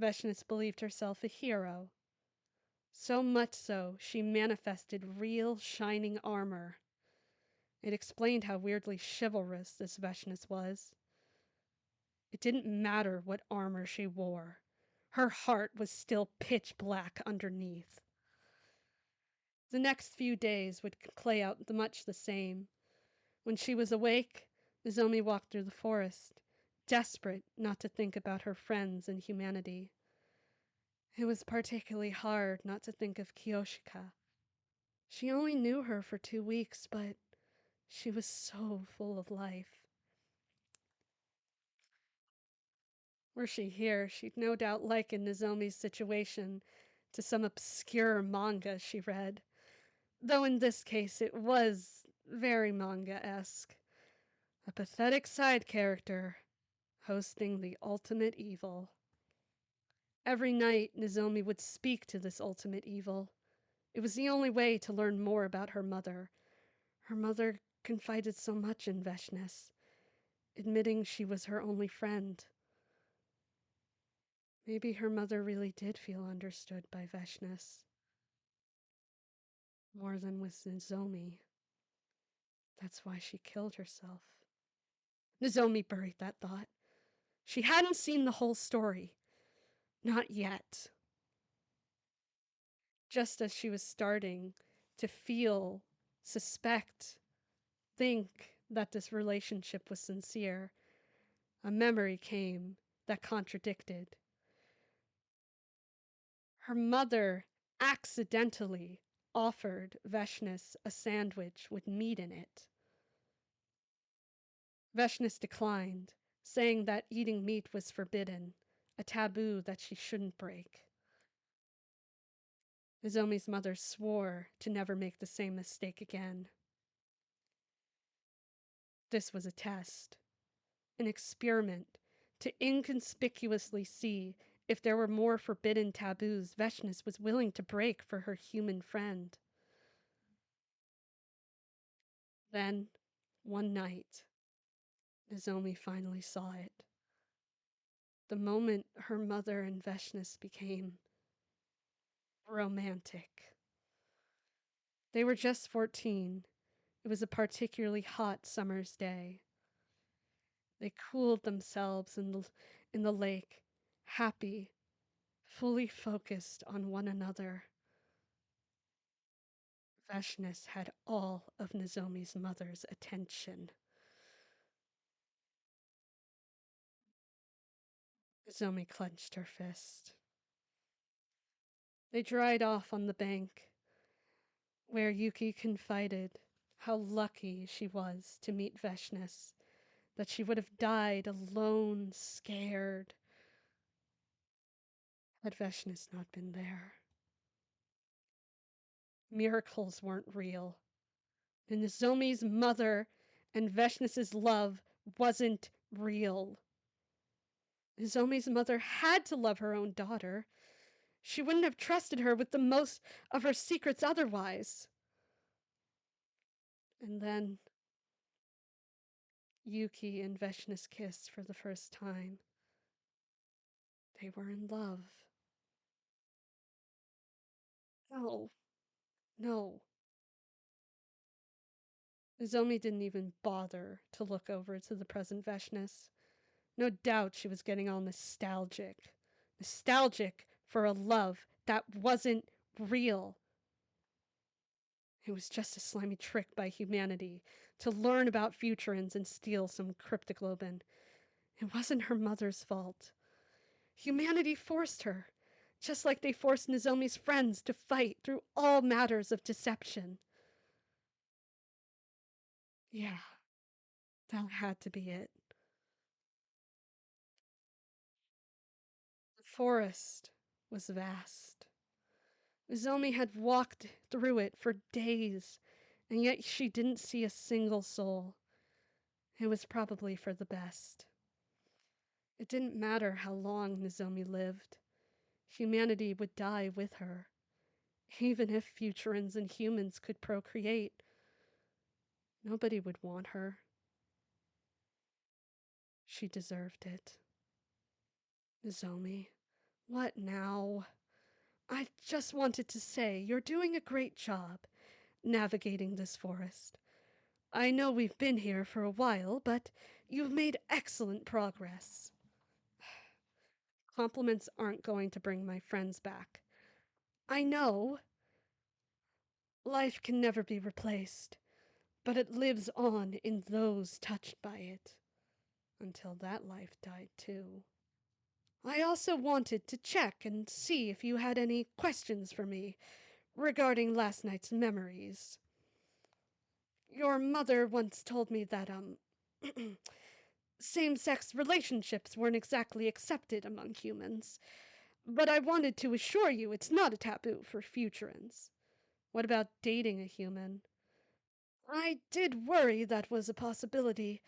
Veshnis believed herself a hero. So much so, she manifested real shining armor. It explained how weirdly chivalrous this Veshnis was. It didn't matter what armor she wore. Her heart was still pitch black underneath. The next few days would play out much the same. When she was awake, Nozomi walked through the forest, desperate not to think about her friends and humanity. It was particularly hard not to think of Kiyoshika. She only knew her for 2 weeks, but she was so full of life. Were she here, she'd no doubt liken Nozomi's situation to some obscure manga she read, though in this case it was very manga-esque. A pathetic side character hosting the ultimate evil. Every night, Nozomi would speak to this ultimate evil. It was the only way to learn more about her mother. Her mother confided so much in Veshnes, admitting she was her only friend. Maybe her mother really did feel understood by Veshnes, more than with Nozomi. That's why she killed herself. Nozomi buried that thought. She hadn't seen the whole story. Not yet. Just as she was starting to feel, suspect, think that this relationship was sincere, a memory came that contradicted. Her mother accidentally offered Veshnes a sandwich with meat in it. Veshnes declined, saying that eating meat was forbidden, a taboo that she shouldn't break. Nozomi's mother swore to never make the same mistake again. This was a test, an experiment, to inconspicuously see if there were more forbidden taboos Veshnes was willing to break for her human friend. Then, one night, Nozomi finally saw it. The moment her mother and Veshnes became romantic. They were just 14. It was a particularly hot summer's day. They cooled themselves in the lake, happy, fully focused on one another. Veshnes had all of Nozomi's mother's attention. Nozomi clenched her fist. They dried off on the bank, where Yuki confided how lucky she was to meet Veshnes, that she would have died alone, scared, had Veshnes not been there. Miracles weren't real. And Nozomi's mother and Veshnes's love wasn't real. Nozomi's mother had to love her own daughter. She wouldn't have trusted her with the most of her secrets otherwise. And then Yuki and Veshnes kissed for the first time. They were in love. No, no. Nozomi didn't even bother to look over to the present Veshnes. No doubt she was getting all nostalgic. Nostalgic for a love that wasn't real. It was just a slimy trick by humanity to learn about Futurans and steal some cryptoglobin. It wasn't her mother's fault. Humanity forced her, just like they forced Nozomi's friends to fight through all matters of deception. Yeah, that had to be it. The forest was vast. Nozomi had walked through it for days, and yet she didn't see a single soul. It was probably for the best. It didn't matter how long Nozomi lived. Humanity would die with her. Even if Futurans and humans could procreate, nobody would want her. She deserved it. Nozomi, what now? I just wanted to say you're doing a great job navigating this forest. I know we've been here for a while, but you've made excellent progress. Compliments aren't going to bring my friends back. I know. Life can never be replaced, but it lives on in those touched by it. Until that life died too. I also wanted to check and see if you had any questions for me regarding last night's memories. Your mother once told me that, same-sex relationships weren't exactly accepted among humans, but I wanted to assure you it's not a taboo for Futurans. What about dating a human? I did worry that was a possibility,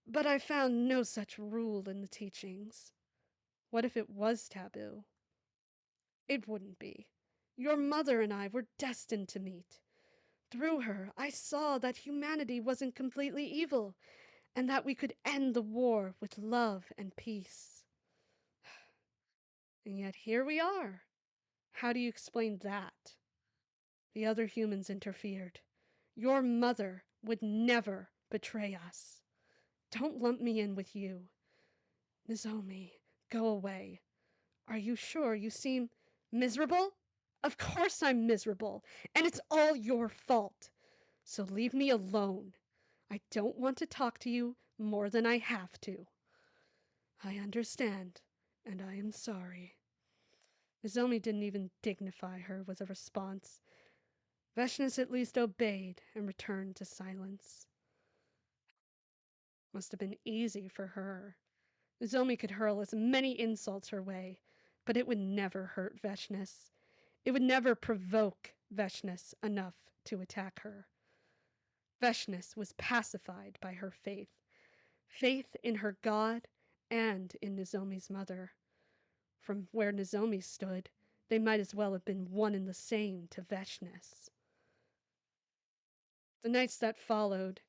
but I found no such rule in the teachings. What if it was taboo? It wouldn't be. Your mother and I were destined to meet. Through her, I saw that humanity wasn't completely evil and that we could end the war with love and peace. And yet here we are. How do you explain that? The other humans interfered. Your mother would never betray us. Don't lump me in with you. Nozomi, go away. Are you sure? You seem miserable? Of course I'm miserable, and it's all your fault. So leave me alone. I don't want to talk to you more than I have to. I understand, and I am sorry. Nozomi didn't even dignify her with a response. Veshnis at least obeyed and returned to silence. Must have been easy for her. Nozomi could hurl as many insults her way, but it would never hurt Veshnis. It would never provoke Veshnis enough to attack her. Veshnis was pacified by her faith in her god and in Nozomi's mother. From where Nozomi stood, they might as well have been one and the same to Veshnis. The nights that followed,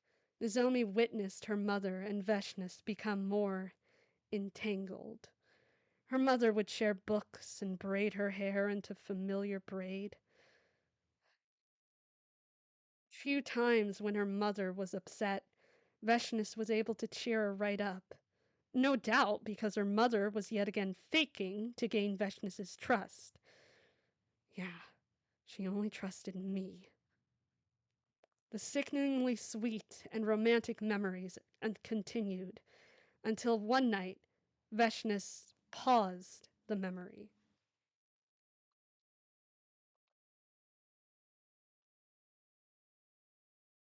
Nozomi witnessed her mother and Veshnis become more entangled. Her mother would share books and braid her hair into familiar braid. Few times when her mother was upset, Veshnis was able to cheer her right up. No doubt because her mother was yet again faking to gain Veshnis's trust. Yeah, she only trusted me. The sickeningly sweet and romantic memories continued until one night Veshnis paused the memory.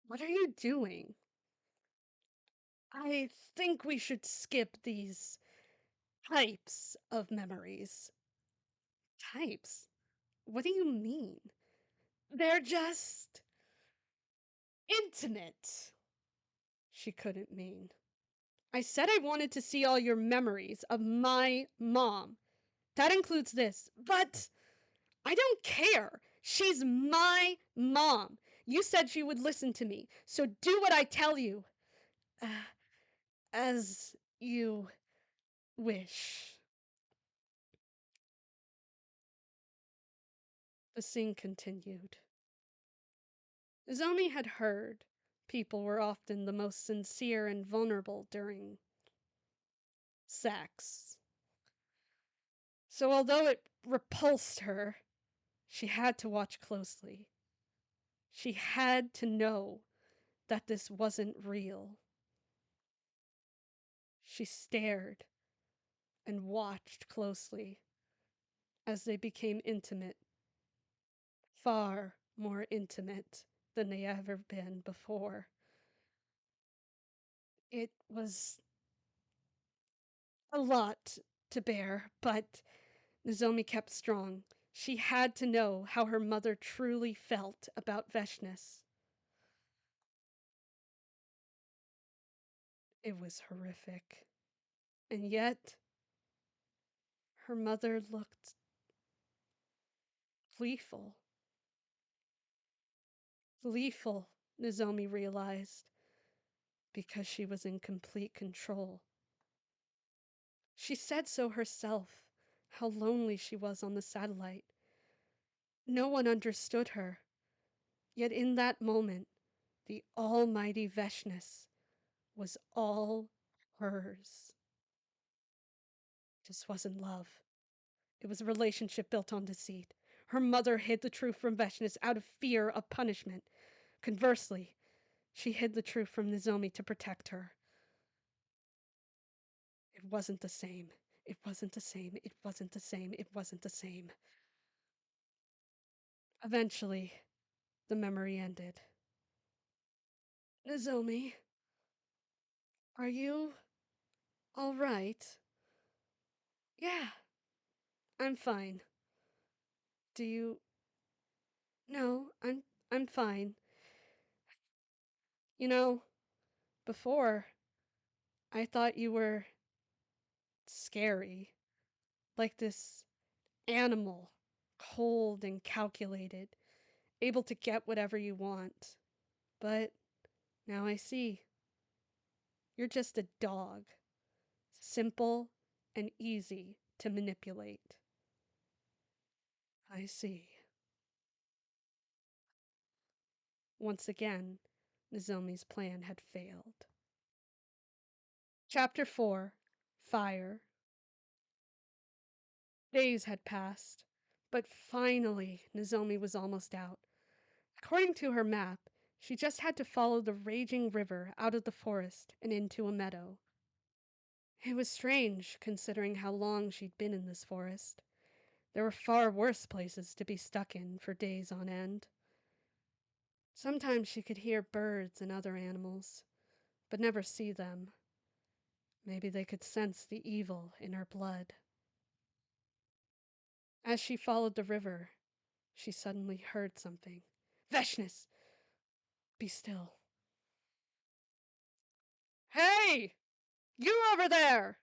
What are you doing? I think we should skip these types of memories. Types? What do you mean? They're just intimate. She couldn't mean. I said I wanted to see all your memories of my mom. That includes this. But I don't care. She's my mom. You said she would listen to me. So do what I tell you. Uh, as you wish. The scene continued. Zomi had heard people were often the most sincere and vulnerable during sex. So although it repulsed her, she had to watch closely. She had to know that this wasn't real. She stared and watched closely as they became intimate, far more intimate than they ever been before. It was a lot to bear, but Nozomi kept strong. She had to know how her mother truly felt about Veshnis. It was horrific. And yet, her mother looked gleeful. Gleeful, Nozomi realized, because she was in complete control. She said so herself, how lonely she was on the satellite. No one understood her. Yet in that moment, the almighty Veshnis was all hers. This wasn't love. It was a relationship built on deceit. Her mother hid the truth from Veshnis out of fear of punishment. Conversely, she hid the truth from Nozomi to protect her. It wasn't the same. It wasn't the same. It wasn't the same. It wasn't the same. Eventually, the memory ended. Nozomi, are you all right? Yeah, I'm fine. Do you? No, I'm fine. You know, before I thought you were scary, like this animal, cold and calculated. able to get whatever you want. But now I see. You're just a dog, simple and easy to manipulate. I see. Once again, Nozomi's plan had failed. Chapter 4. Fire. Days had passed, but finally Nozomi was almost out. According to her map, she just had to follow the raging river out of the forest and into a meadow. It was strange, considering how long she'd been in this forest. There were far worse places to be stuck in for days on end. Sometimes she could hear birds and other animals, but never see them. Maybe they could sense the evil in her blood. As she followed the river, she suddenly heard something. Veshnis! Be still. Hey! You over there!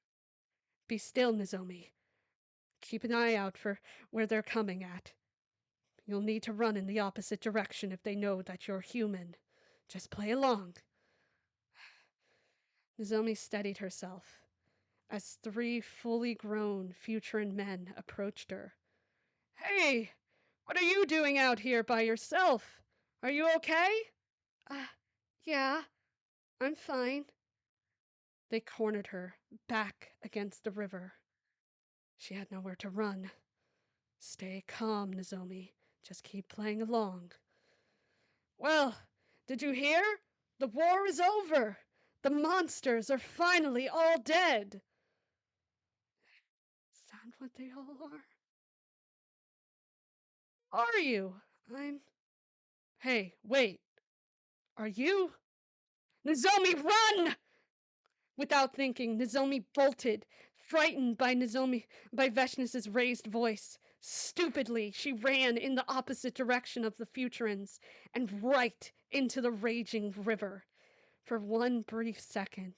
Be still, Nozomi. Keep an eye out for where they're coming at. You'll need to run in the opposite direction if they know that you're human. Just play along. Nozomi steadied herself as 3 fully grown Futuran men approached her. Hey! What are you doing out here by yourself? Are you okay? Yeah, I'm fine. They cornered her, back against the river. She had nowhere to run. Stay calm, Nozomi. Just keep playing along. Well, did you hear? The war is over. The monsters are finally all dead. Is that what they all are? Are you? I'm. Hey, wait. Are you? Nozomi, run! Without thinking, Nozomi bolted, frightened by Veshnis's raised voice. Stupidly, she ran in the opposite direction of the Futurans and right into the raging river. For one brief second,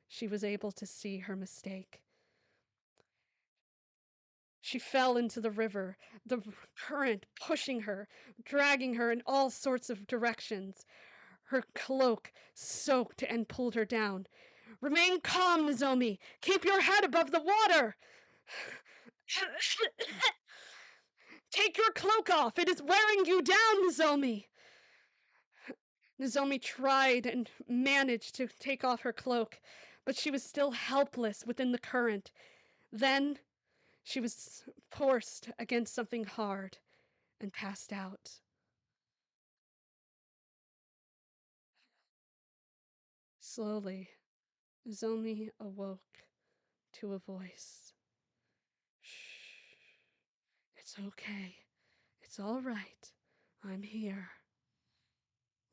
she was able to see her mistake. She fell into the river, the current pushing her, dragging her in all sorts of directions. Her cloak soaked and pulled her down. Remain calm, Nozomi! Keep your head above the water! Take your cloak off! It is wearing you down, Nozomi! Nozomi tried and managed to take off her cloak, but she was still helpless within the current. Then she was forced against something hard and passed out. Slowly, Nozomi awoke to a voice. Shh. It's okay. It's all right. I'm here.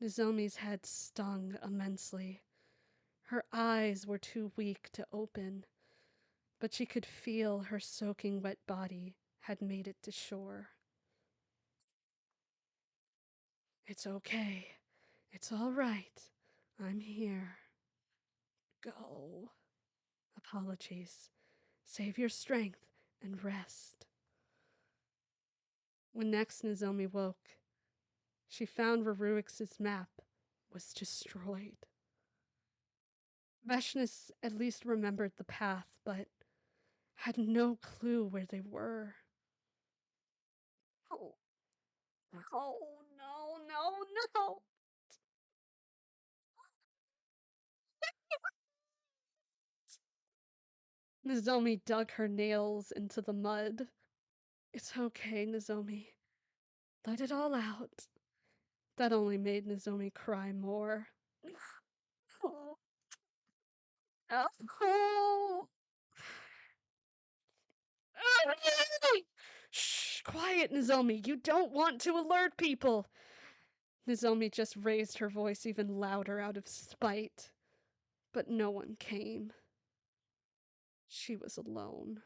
Nozomi's head stung immensely. Her eyes were too weak to open, but she could feel her soaking wet body had made it to shore. It's okay. It's all right. I'm here. Go. Apologies. Save your strength and rest. When next Nozomi woke, she found Raruix's map was destroyed. Veshnis at least remembered the path, but had no clue where they were. Oh, no, no, no, no. Nozomi dug her nails into the mud. It's okay, Nozomi. Let it all out. That only made Nozomi cry more. Oh, oh. Shh, quiet, Nozomi. You don't want to alert people. Nozomi just raised her voice even louder out of spite. But no one came. She was alone.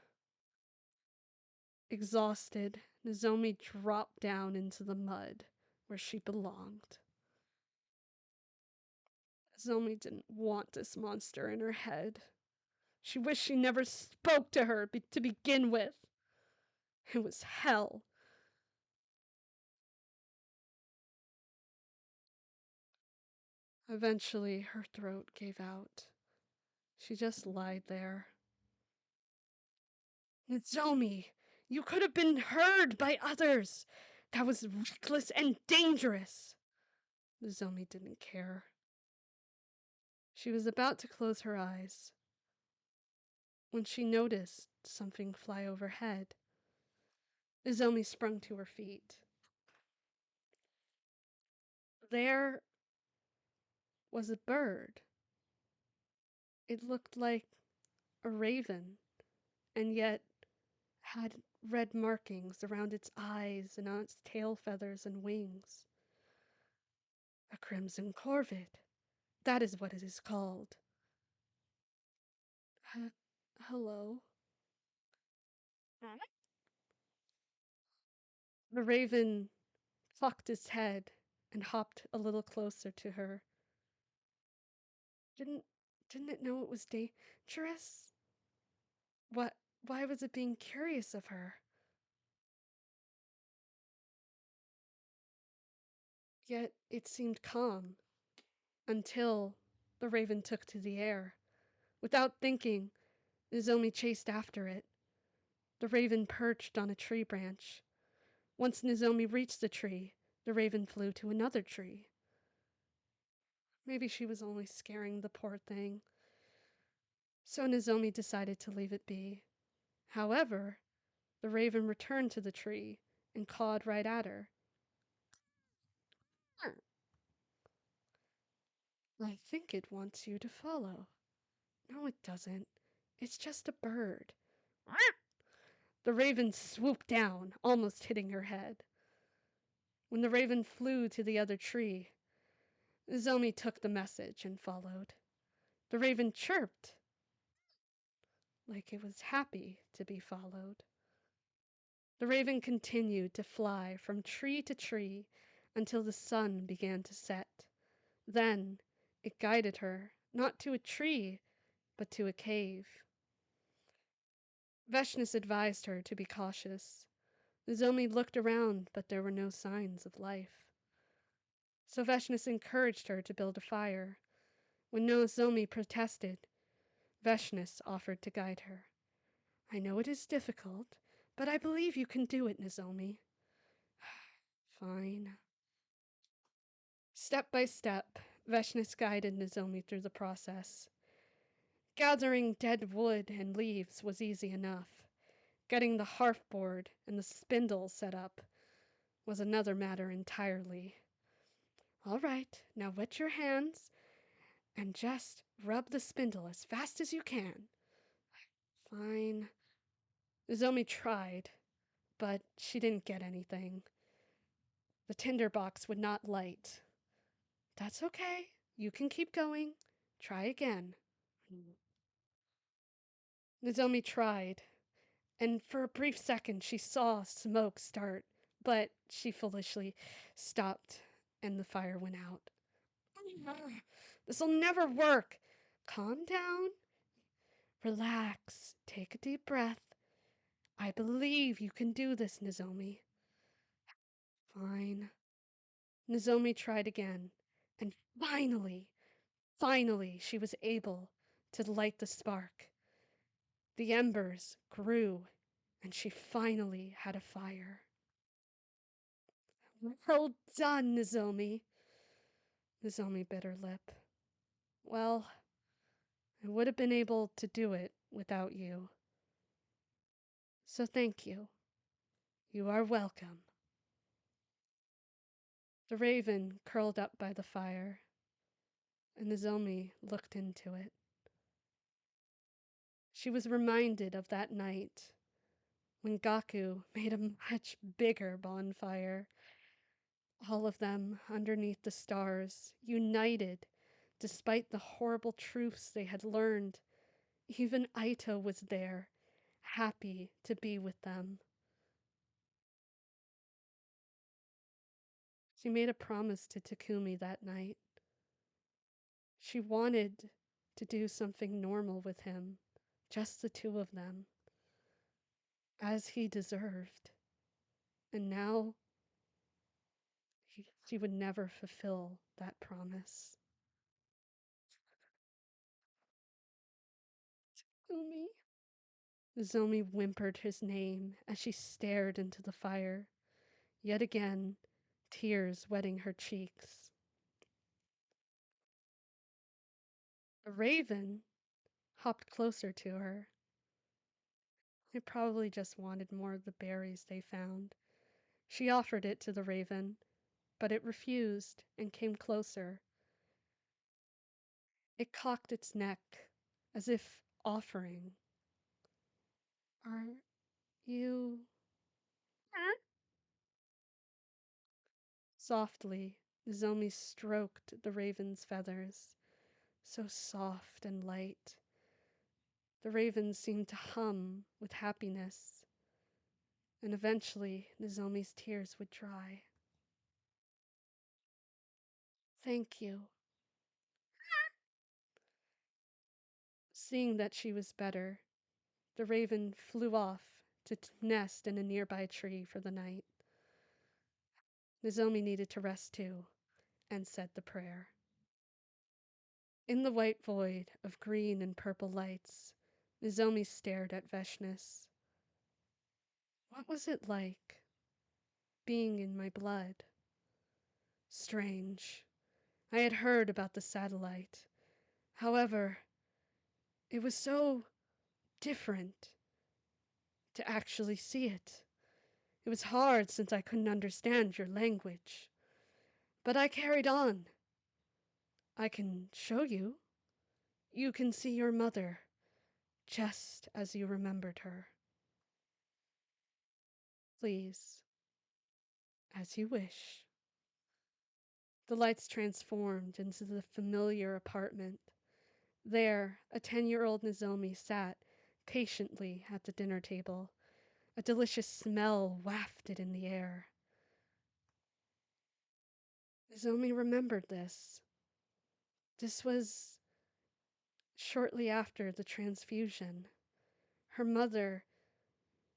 Exhausted, Nozomi dropped down into the mud where she belonged. Nozomi didn't want this monster in her head. She wished she never spoke to her to begin with. It was hell. Eventually, her throat gave out. She just lied there. Nozomi, you could have been heard by others. That was reckless and dangerous. Nozomi didn't care. She was about to close her eyes when she noticed something fly overhead. Nozomi sprung to her feet. There was a bird. It looked like a raven, and yet had red markings around its eyes and on its tail feathers and wings. A crimson corvid. That is what it is called. Hello? The raven cocked its head and hopped a little closer to her. Didn't didn't it know it was dangerous? What why was it being curious of her? Yet it seemed calm until the raven took to the air. Without thinking, Nozomi chased after it. The raven perched on a tree branch. Once Nozomi reached the tree, the raven flew to another tree. Maybe she was only scaring the poor thing. So Nozomi decided to leave it be. However, the raven returned to the tree and cawed right at her. I think it wants you to follow. No, it doesn't. It's just a bird. The raven swooped down, almost hitting her head. When the raven flew to the other tree, Nozomi took the message and followed. The raven chirped like it was happy to be followed. The raven continued to fly from tree to tree until the sun began to set. Then it guided her, not to a tree, but to a cave. Veshnis advised her to be cautious. Nozomi looked around, but there were no signs of life. So Veshnis encouraged her to build a fire. When Nozomi protested, Veshnis offered to guide her. I know it is difficult, but I believe you can do it, Nozomi. Fine. Step by step, Veshnis guided Nozomi through the process. Gathering dead wood and leaves was easy enough. Getting the hearth board and the spindle set up was another matter entirely. All right, now wet your hands and just rub the spindle as fast as you can. Fine. Nozomi tried, but she didn't get anything. The tinder box would not light. That's okay. You can keep going. Try again. Nozomi tried, and for a brief second she saw smoke start, but she foolishly stopped and the fire went out. This'll never work. Calm down. Relax. Take a deep breath. I believe you can do this, Nozomi. Fine. Nozomi tried again, and finally, she was able to light the spark. The embers grew, and she finally had a fire. Well done, Nozomi. Nozomi bit her lip. Well, I would have been able to do it without you. So thank you. You are welcome. The raven curled up by the fire, and Nozomi looked into it. She was reminded of that night when Gaku made a much bigger bonfire. All of them underneath the stars, united despite the horrible truths they had learned. Even Aito was there, happy to be with them. She made a promise to Takumi that night. She wanted to do something normal with him, just the two of them, as he deserved. And now she would never fulfill that promise. Umi. Nozomi whimpered his name as she stared into the fire, yet again, tears wetting her cheeks. The raven hopped closer to her. It probably just wanted more of the berries they found. She offered it to the raven, but it refused and came closer. It cocked its neck, as if offering. Are you? Softly, Nozomi stroked the raven's feathers, so soft and light. The raven seemed to hum with happiness, and eventually Nozomi's tears would dry. Thank you. Seeing that she was better, the raven flew off to nest in a nearby tree for the night. Nozomi needed to rest too, and said the prayer. In the white void of green and purple lights, Nozomi stared at Veshnis. What was it like, being in my blood? Strange. I had heard about the satellite. However, it was so different to actually see it. It was hard since I couldn't understand your language. But I carried on. I can show you. You can see your mother, just as you remembered her. Please, as you wish. The lights transformed into the familiar apartment. There, a 10-year-old Nozomi sat patiently at the dinner table. A delicious smell wafted in the air. Nozomi remembered this. This was shortly after the transfusion. Her mother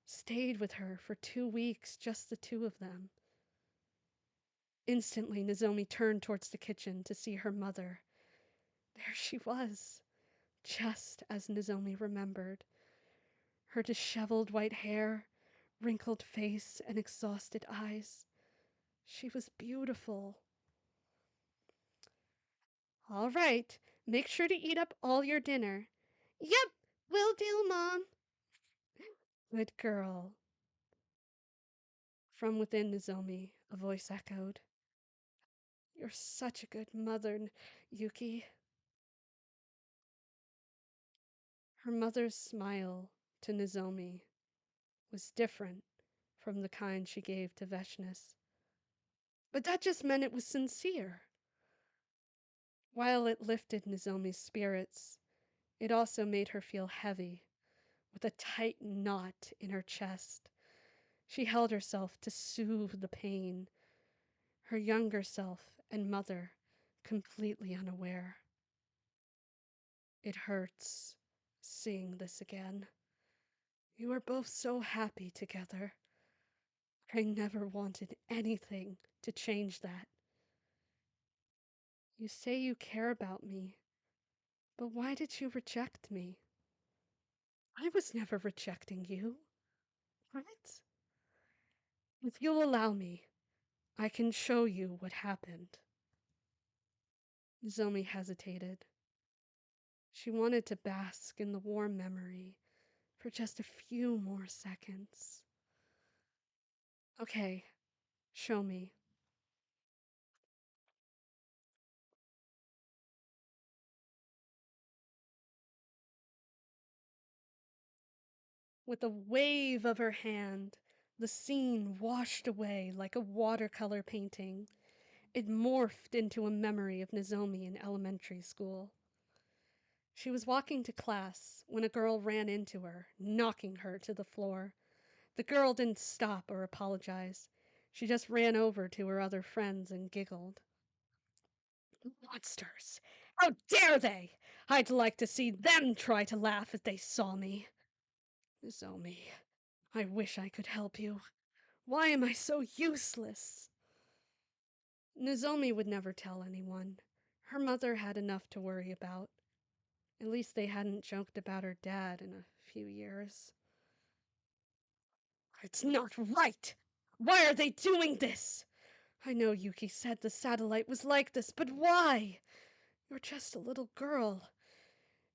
stayed with her for 2 weeks, just the two of them. Instantly, Nozomi turned towards the kitchen to see her mother. There she was, just as Nozomi remembered. Her disheveled white hair, wrinkled face, and exhausted eyes. She was beautiful. All right, make sure to eat up all your dinner. Yep, will do, Mom. Good girl. From within Nozomi, a voice echoed. You're such a good mother, Yuki. Her mother's smile to Nozomi was different from the kind she gave to Veshnis. But that just meant it was sincere. While it lifted Nozomi's spirits, it also made her feel heavy, with a tight knot in her chest. She held herself to soothe the pain, her younger self and mother completely unaware. It hurts seeing this again. You were both so happy together. I never wanted anything to change that. You say you care about me, but why did you reject me? I was never rejecting you. What? If you'll allow me, I can show you what happened. Zomi hesitated. She wanted to bask in the warm memory for just a few more seconds. Okay, show me. With a wave of her hand, the scene washed away like a watercolor painting. It morphed into a memory of Nozomi in elementary school. She was walking to class when a girl ran into her, knocking her to the floor. The girl didn't stop or apologize. She just ran over to her other friends and giggled. Monsters! How dare they! I'd like to see them try to laugh if they saw me. Nozomi, I wish I could help you. Why am I so useless? Nozomi would never tell anyone. Her mother had enough to worry about. At least they hadn't joked about her dad in a few years. It's not right! Why are they doing this? I know Yuki said the satellite was like this, but why? You're just a little girl.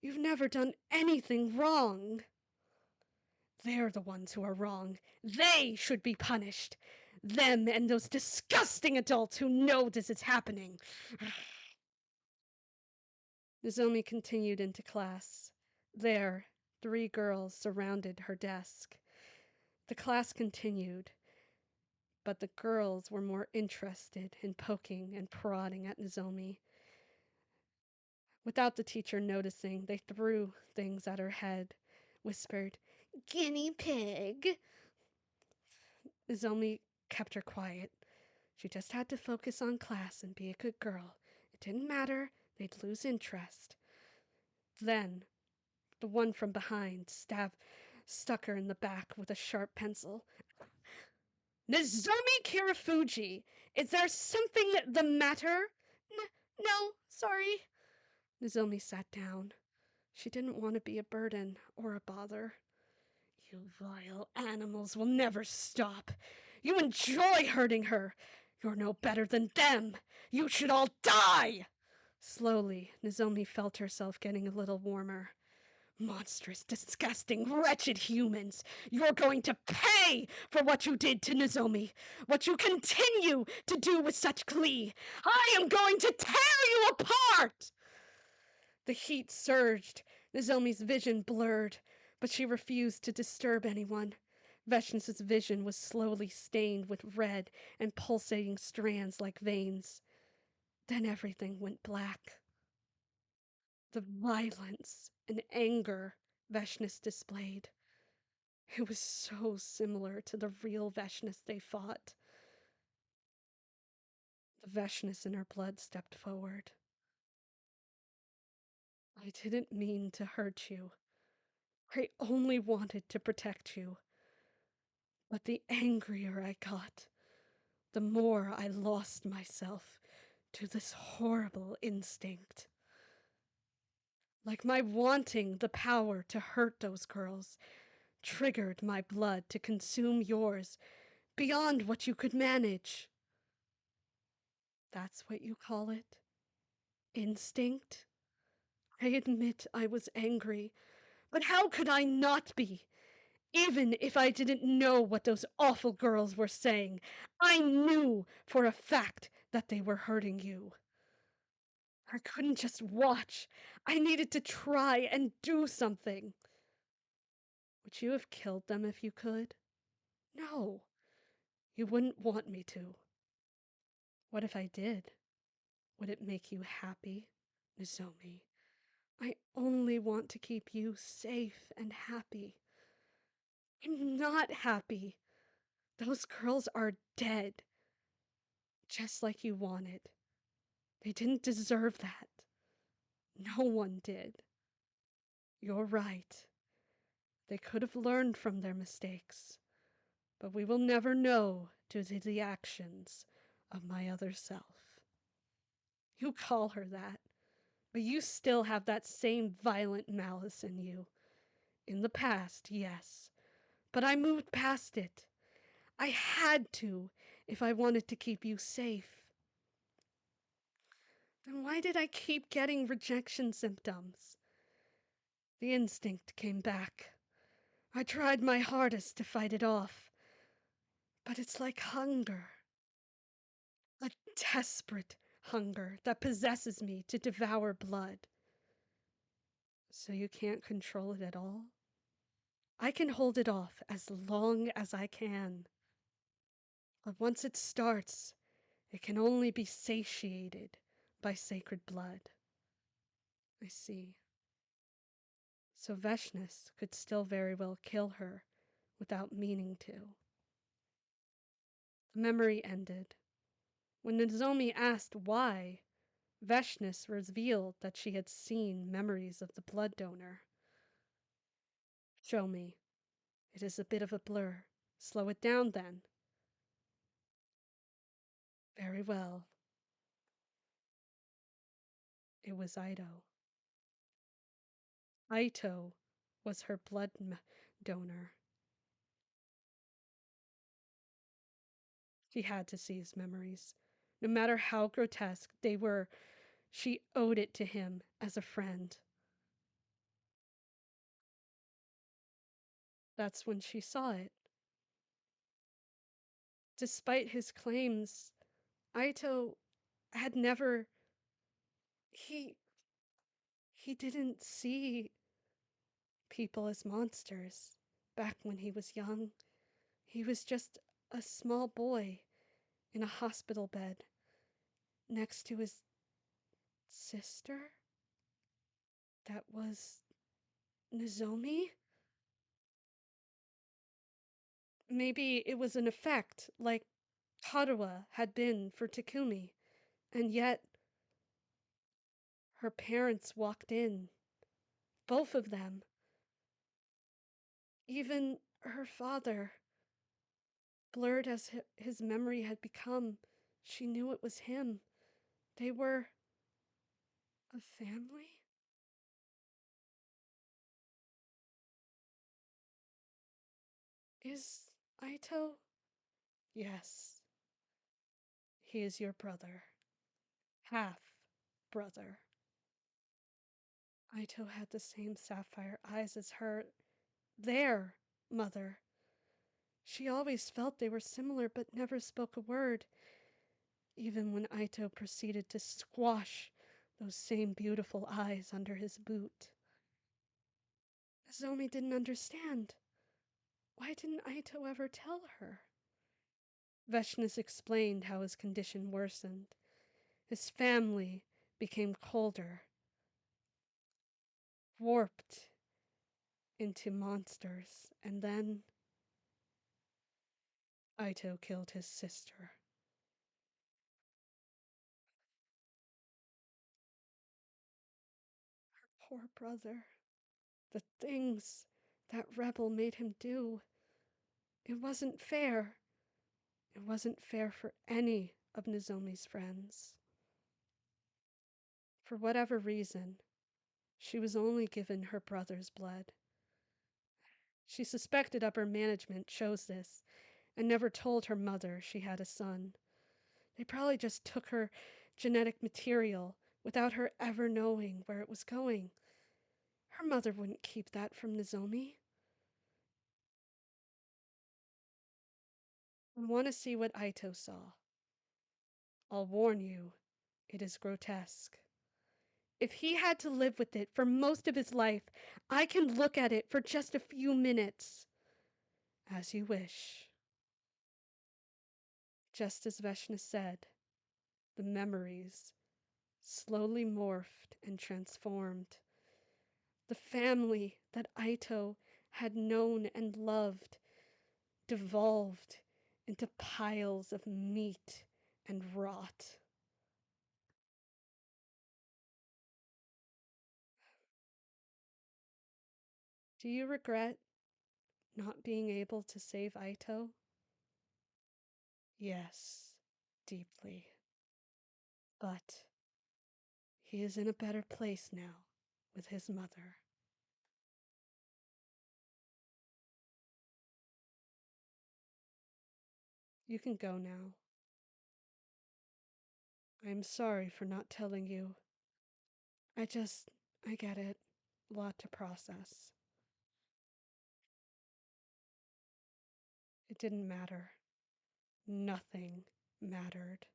You've never done anything wrong. They're the ones who are wrong. They should be punished. Them and those disgusting adults who know this is happening. Nozomi continued into class. There, 3 girls surrounded her desk. The class continued, but the girls were more interested in poking and prodding at Nozomi. Without the teacher noticing, they threw things at her head, whispered, "Guinea pig!" Nozomi kept her quiet. She just had to focus on class and be a good girl. It didn't matter, they'd lose interest. Then, the one from behind stuck her in the back with a sharp pencil. "Nozomi Kirifuji, is there something the matter?" No, sorry." Nozomi sat down. She didn't want to be a burden or a bother. "You vile animals will never stop. You enjoy hurting her. You're no better than them. You should all die!" Slowly, Nozomi felt herself getting a little warmer. "Monstrous, disgusting, wretched humans! You're going to pay for what you did to Nozomi, what you continue to do with such glee. I am going to tear you apart!" The heat surged. Nozomi's vision blurred, but she refused to disturb anyone. Vashnis's vision was slowly stained with red and pulsating strands like veins. Then everything went black. The violence and anger Vashnis displayed. It was so similar to the real Vashnis they fought. The Vashnis in her blood stepped forward. "I didn't mean to hurt you. I only wanted to protect you. But the angrier I got, the more I lost myself to this horrible instinct. Like my wanting the power to hurt those girls triggered my blood to consume yours beyond what you could manage. That's what you call it? Instinct? I admit I was angry, but how could I not be? Even if I didn't know what those awful girls were saying, I knew for a fact that they were hurting you. I couldn't just watch. I needed to try and do something." "Would you have killed them if you could?" "No, you wouldn't want me to." "What if I did? Would it make you happy, Nozomi? I only want to keep you safe and happy." "I'm not happy. Those girls are dead. Just like you wanted. They didn't deserve that. No one did. You're right. They could have learned from their mistakes, but we will never know due to the actions of my other self." "You call her that, but you still have that same violent malice in you. In the past, yes, but I moved past it. I had to if I wanted to keep you safe." "Then why did I keep getting rejection symptoms?" "The instinct came back. I tried my hardest to fight it off, but it's like hunger. A desperate hunger that possesses me to devour blood." "So you can't control it at all?" "I can hold it off as long as I can. But once it starts, it can only be satiated by sacred blood." "I see. So Veshnis could still very well kill her without meaning to." The memory ended. When Nozomi asked why, Veshnis revealed that she had seen memories of the blood donor. "Show me. It is a bit of a blur. Slow it down, then." "Very well." It was Ido. Ito was her donor. She had to see his memories. No matter how grotesque they were, she owed it to him as a friend. That's when she saw it. Despite his claims, Ito had never he he didn't see people as monsters back when he was young. He was just a small boy in a hospital bed next to his sister. That was Nozomi? Maybe it was an effect, like Haruwa had been for Takumi, and yet her parents walked in, both of them. Even her father, blurred as his memory had become, she knew it was him. They were a family? Is Ito? Yes, he is your brother. Half brother. Ito had the same sapphire eyes as their mother. She always felt they were similar but never spoke a word, even when Ito proceeded to squash those same beautiful eyes under his boot. Nozomi didn't understand. Why didn't Ito ever tell her? Veshnis explained how his condition worsened. His family became colder, warped into monsters, and then Ito killed his sister. Poor brother. The things that rebel made him do. It wasn't fair. It wasn't fair for any of Nozomi's friends. For whatever reason, she was only given her brother's blood. She suspected upper management chose this and never told her mother she had a son. They probably just took her genetic material without her ever knowing where it was going. Her mother wouldn't keep that from Nozomi. I want to see what Ito saw. I'll warn you, it is grotesque. If he had to live with it for most of his life, I can look at it for just a few minutes. As you wish. Just as Veshna said, the memories slowly morphed and transformed. The family that Ito had known and loved devolved into piles of meat and rot. Do you regret not being able to save Ito? Yes, deeply. But he is in a better place now with his mother. You can go now. I'm sorry for not telling you. I get it. A lot to process. It didn't matter. Nothing mattered.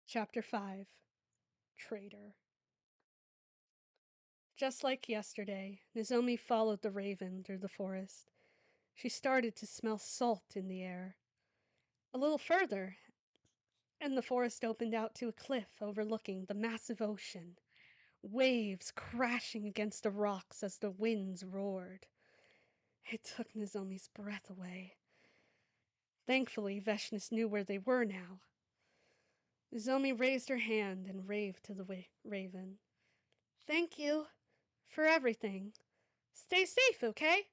Chapter 5 Traitor. Just like yesterday, Nozomi followed the raven through the forest. She started to smell salt in the air. A little further, and the forest opened out to a cliff overlooking the massive ocean, waves crashing against the rocks as the winds roared. It took Nozomi's breath away. Thankfully, Veshnis knew where they were now. Nozomi raised her hand and waved to the raven. Thank you for everything. Stay safe, okay?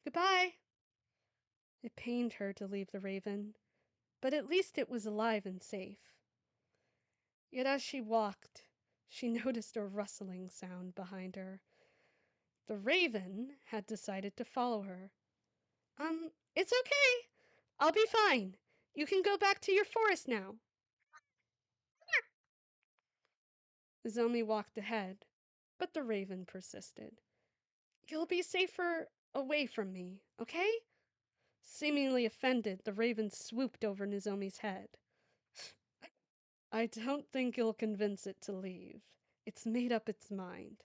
Goodbye. It pained her to leave the raven, but at least it was alive and safe. Yet as she walked, she noticed a rustling sound behind her. The raven had decided to follow her. It's okay. I'll be fine. You can go back to your forest now. Nozomi walked ahead, but the raven persisted. You'll be safer away from me, okay? Seemingly offended, the raven swooped over Nozomi's head. I don't think you'll convince it to leave. It's made up its mind.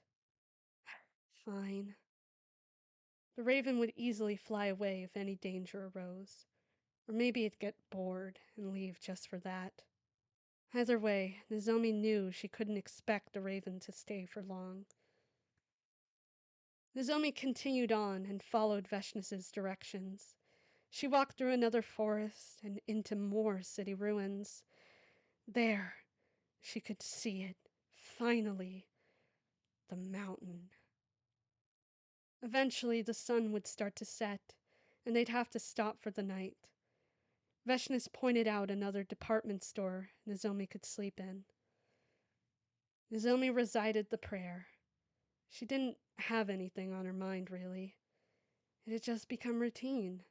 Fine. The raven would easily fly away if any danger arose. Or maybe it'd get bored and leave just for that. Either way, Nozomi knew she couldn't expect the raven to stay for long. Nozomi continued on and followed Veshness's directions. She walked through another forest and into more city ruins. There, she could see it, finally, the mountain. Eventually, the sun would start to set, and they'd have to stop for the night. Veshness pointed out another department store Nozomi could sleep in. Nozomi recited the prayer. She didn't have anything on her mind, really. It had just become routine.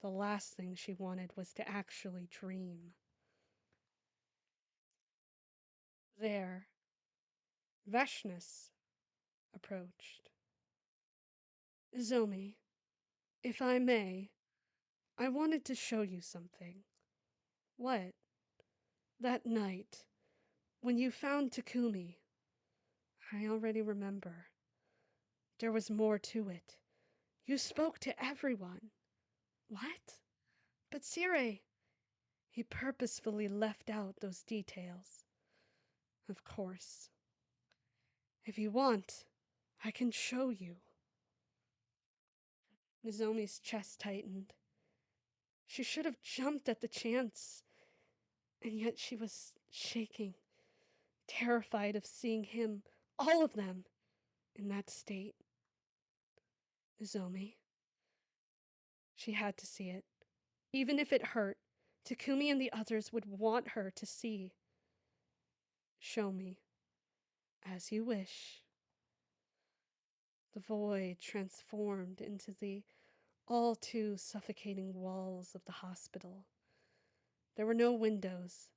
The last thing she wanted was to actually dream. There, Veshness approached. Nozomi, if I may, I wanted to show you something. What? That night, when you found Takumi. I already remember. There was more to it. You spoke to everyone. What? But Sire, he purposefully left out those details. Of course. If you want, I can show you. Nozomi's chest tightened. She should have jumped at the chance, and yet she was shaking, terrified of seeing him, all of them, in that state. Nozomi. She had to see it. Even if it hurt, Takumi and the others would want her to see. Show me. As you wish. The void transformed into the all too suffocating walls of the hospital. There were no windows,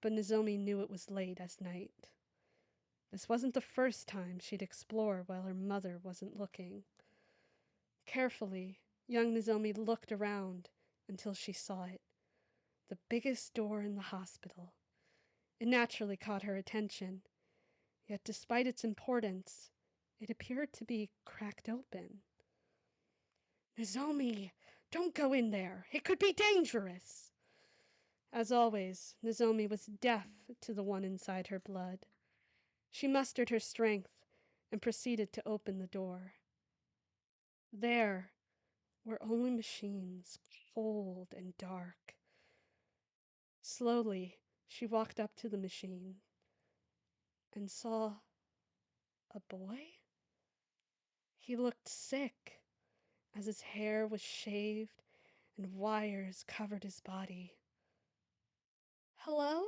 but Nozomi knew it was late as night. This wasn't the first time she'd explore while her mother wasn't looking. Carefully, young Nozomi looked around until she saw it. The biggest door in the hospital. It naturally caught her attention, yet despite its importance, it appeared to be cracked open. Nozomi, don't go in there. It could be dangerous. As always, Nozomi was deaf to the one inside her blood. She mustered her strength and proceeded to open the door. There were only machines, cold and dark. Slowly, she walked up to the machine and saw a boy? He looked sick, as his hair was shaved and wires covered his body. Hello?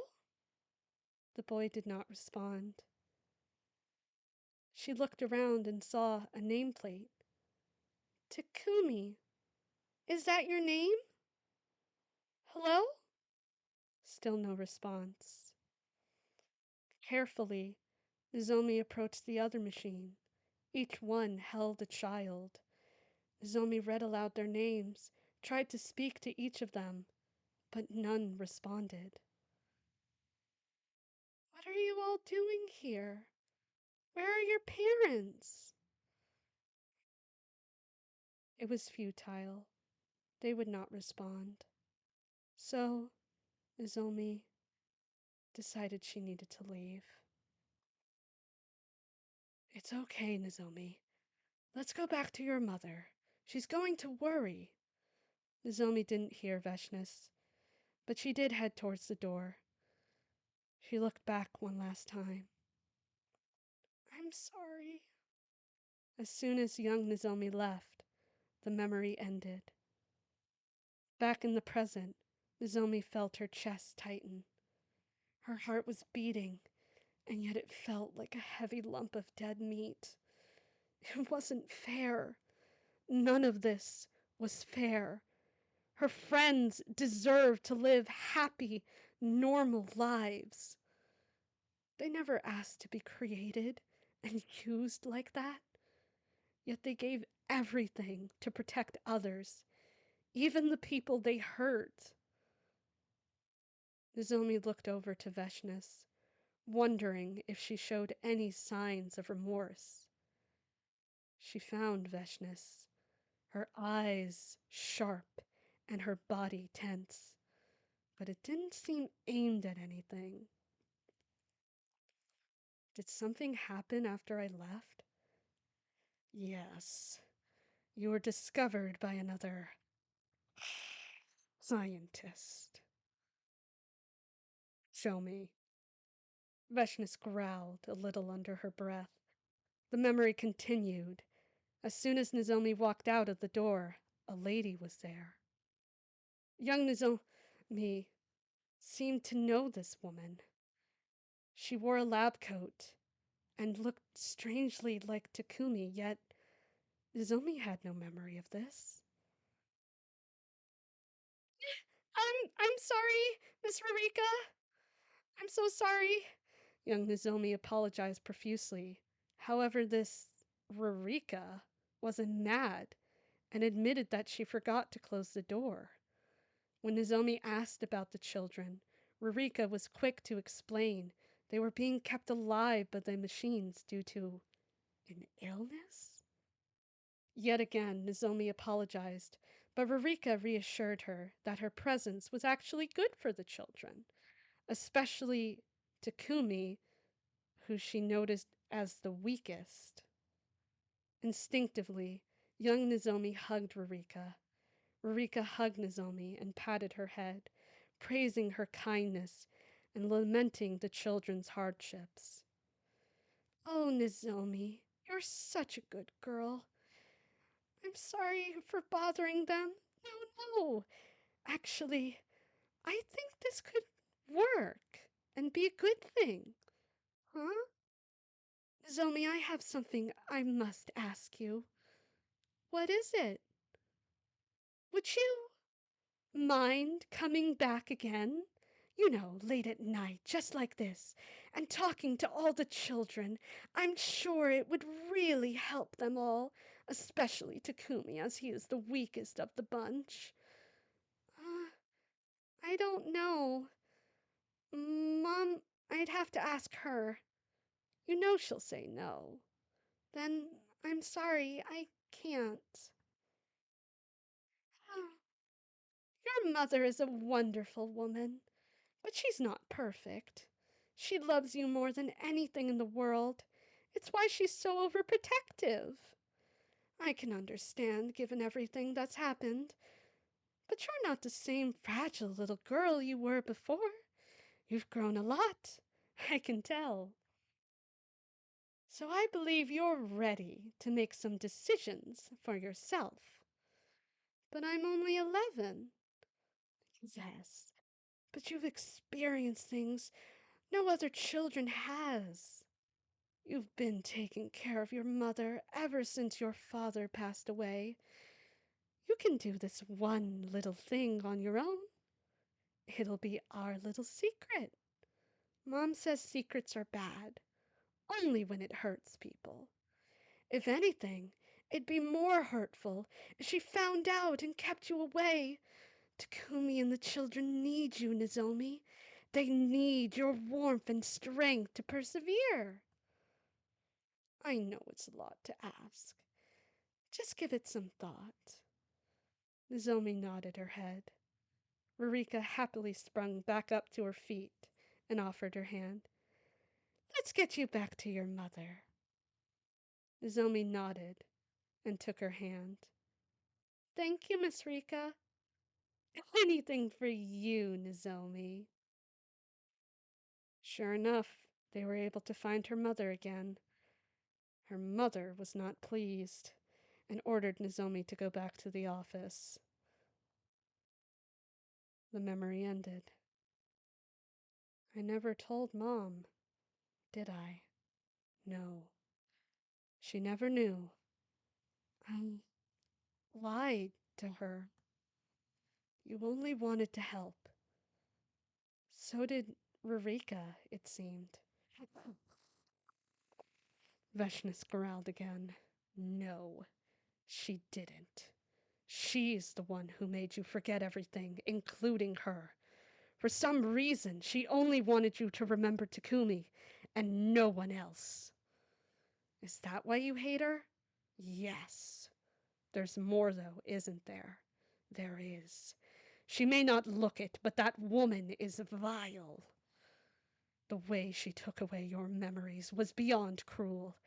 The boy did not respond. She looked around and saw a nameplate. Takumi. Is that your name? Hello? Still no response. Carefully, Nozomi approached the other machine. Each one held a child. Nozomi read aloud their names, tried to speak to each of them, but none responded. What are you all doing here? Where are your parents? It was futile. They would not respond. So, Nozomi decided she needed to leave. It's okay, Nozomi. Let's go back to your mother. She's going to worry. Nozomi didn't hear Veshness, but she did head towards the door. She looked back one last time. I'm sorry. As soon as young Nozomi left, the memory ended. Back in the present, Nozomi felt her chest tighten. Her heart was beating, and yet it felt like a heavy lump of dead meat. It wasn't fair. None of this was fair. Her friends deserved to live happy, normal lives. They never asked to be created and used like that, yet they gave everything to protect others, even the people they hurt. Nozomi looked over to Veshnis, wondering if she showed any signs of remorse. She found Veshnis, her eyes sharp and her body tense, but it didn't seem aimed at anything. Did something happen after I left? Yes, you were discovered by another scientist. Show me. Veshnis growled a little under her breath. The memory continued. As soon as Nozomi walked out of the door, a lady was there. Young Nozomi seemed to know this woman. She wore a lab coat and looked strangely like Takumi, yet Nozomi had no memory of this. I'm sorry, Miss Rurika. I'm so sorry. Young Nozomi apologized profusely. However, this Rurika wasn't mad and admitted that she forgot to close the door. When Nozomi asked about the children, Rurika was quick to explain they were being kept alive by the machines due to an illness? Yet again, Nozomi apologized, but Rurika reassured her that her presence was actually good for the children, especially Takumi, who she noticed as the weakest. Instinctively, young Nozomi hugged Rurika. Rurika hugged Nozomi and patted her head, praising her kindness and lamenting the children's hardships. Oh, Nozomi, you're such a good girl. I'm sorry for bothering them. No, no. Actually, I think this could work and be a good thing. Huh? Nozomi, I have something I must ask you. What is it? Would you mind coming back again? You know, late at night, just like this, and talking to all the children. I'm sure it would really help them all, especially Takumi, as he is the weakest of the bunch. Uh, I don't know. Mom, I'd have to ask her. You know she'll say no. Then I'm sorry, I can't. Your mother is a wonderful woman, but she's not perfect. She loves you more than anything in the world. It's why she's so overprotective. I can understand, given everything that's happened. But you're not the same fragile little girl you were before. You've grown a lot, I can tell. So I believe you're ready to make some decisions for yourself. But I'm only 11. Yes, but you've experienced things no other children has. You've been taking care of your mother ever since your father passed away. You can do this one little thing on your own. It'll be our little secret. Mom says secrets are bad, only when it hurts people. If anything, it'd be more hurtful if she found out and kept you away. Takumi and the children need you, Nozomi. They need your warmth and strength to persevere. I know it's a lot to ask. Just give it some thought. Nozomi nodded her head. Rurika happily sprung back up to her feet and offered her hand. Let's get you back to your mother. Nozomi nodded and took her hand. Thank you, Miss Rika. Anything for you, Nozomi. Sure enough, they were able to find her mother again. Her mother was not pleased and ordered Nozomi to go back to the office. The memory ended. I never told Mom, did I? No. She never knew. I lied to her. You only wanted to help. So did Rurika, it seemed. Veshnis growled again. No, she didn't. She's the one who made you forget everything, including her. For some reason, she only wanted you to remember Takumi, and no one else. Is that why you hate her? Yes. There's more, though, isn't there? There is. She may not look it, but that woman is vile. The way she took away your memories was beyond cruel.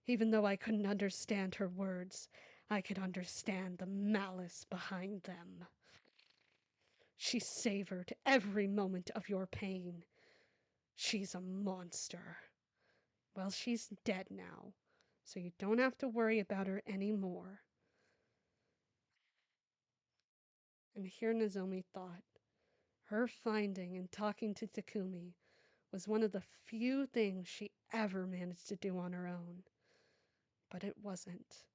Even though I couldn't understand her words, I could understand the malice behind them. She savored every moment of your pain. She's a monster. Well, she's dead now, so you don't have to worry about her anymore. And here Nozomi thought, her finding and talking to Takumi was one of the few things she ever managed to do on her own. But it wasn't.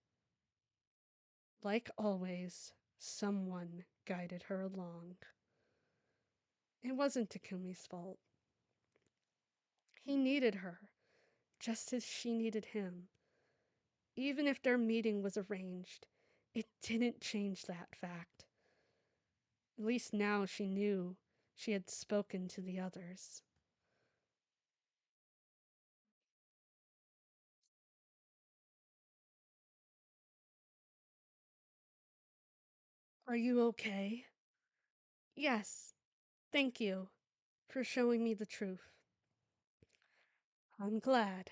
Like always, someone guided her along. It wasn't Takumi's fault. He needed her, just as she needed him. Even if their meeting was arranged, it didn't change that fact. At least now she knew she had spoken to the others. Are you okay? Yes, thank you for showing me the truth. I'm glad.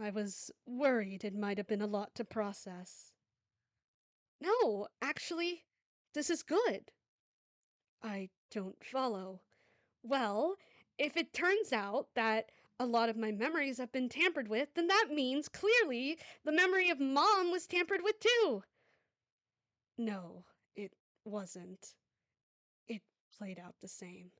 I was worried it might have been a lot to process. No, actually, this is good. I don't follow. Well, if it turns out that a lot of my memories have been tampered with, then that means clearly the memory of Mom was tampered with too. No, it wasn't. It played out the same.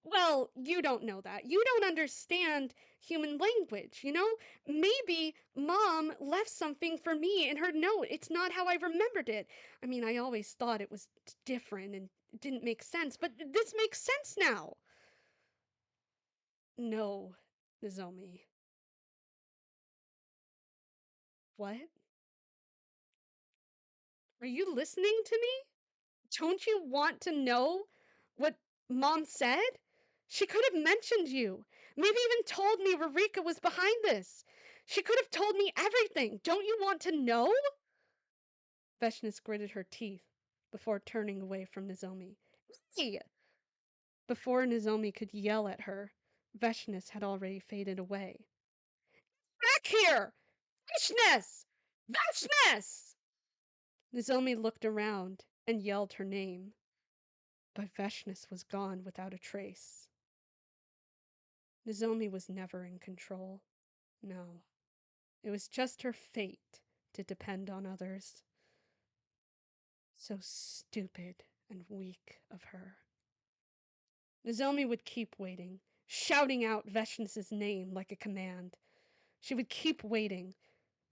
Well, you don't know that. You don't understand human language, you know? Maybe Mom left something for me in her note. It's not how I remembered it. I mean, I always thought it was different and it didn't make sense, but this makes sense now. No, Nozomi. What? Are you listening to me? Don't you want to know what Mom said? She could have mentioned you. Maybe even told me Rurika was behind this. She could have told me everything. Don't you want to know? Veshnis gritted her teeth before turning away from Nozomi. Hey! Before Nozomi could yell at her, Veshnis had already faded away. Back here! Veshnis! Veshnis! Nozomi looked around and yelled her name, but Veshnis was gone without a trace. Nozomi was never in control. No, it was just her fate to depend on others. So stupid and weak of her. Nozomi would keep waiting, shouting out Veshnis's name like a command. She would keep waiting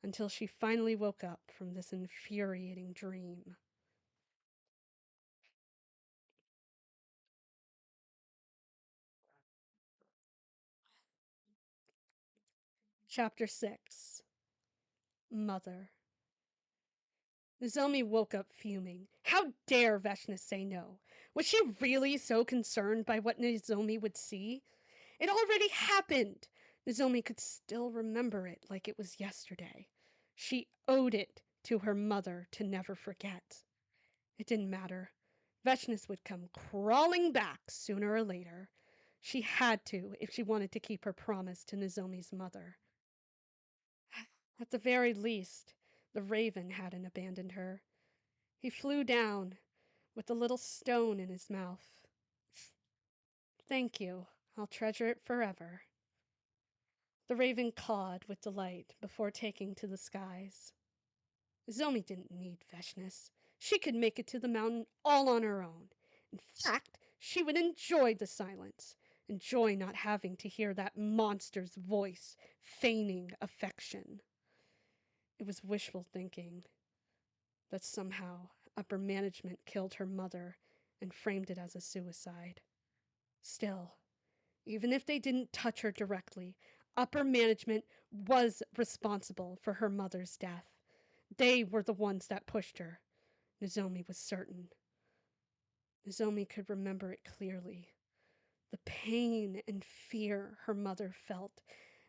until she finally woke up from this infuriating dream. Chapter 6. Mother. Nozomi woke up fuming. How dare Veshnis say no? Was she really so concerned by what Nozomi would see? It already happened! Nozomi could still remember it like it was yesterday. She owed it to her mother to never forget. It didn't matter. Veshnis would come crawling back sooner or later. She had to if she wanted to keep her promise to Nozomi's mother. At the very least, the raven hadn't abandoned her. He flew down with the little stone in his mouth. Thank you. I'll treasure it forever. The raven cawed with delight before taking to the skies. Zomi didn't need Veshnis. She could make it to the mountain all on her own. In fact, She would enjoy the silence, enjoy not having to hear that monster's voice feigning affection. It was wishful thinking that somehow upper management killed her mother and framed it as a suicide. Still, even if they didn't touch her directly, upper management was responsible for her mother's death. They were the ones that pushed her. Nozomi was certain. Nozomi could remember it clearly. The pain and fear her mother felt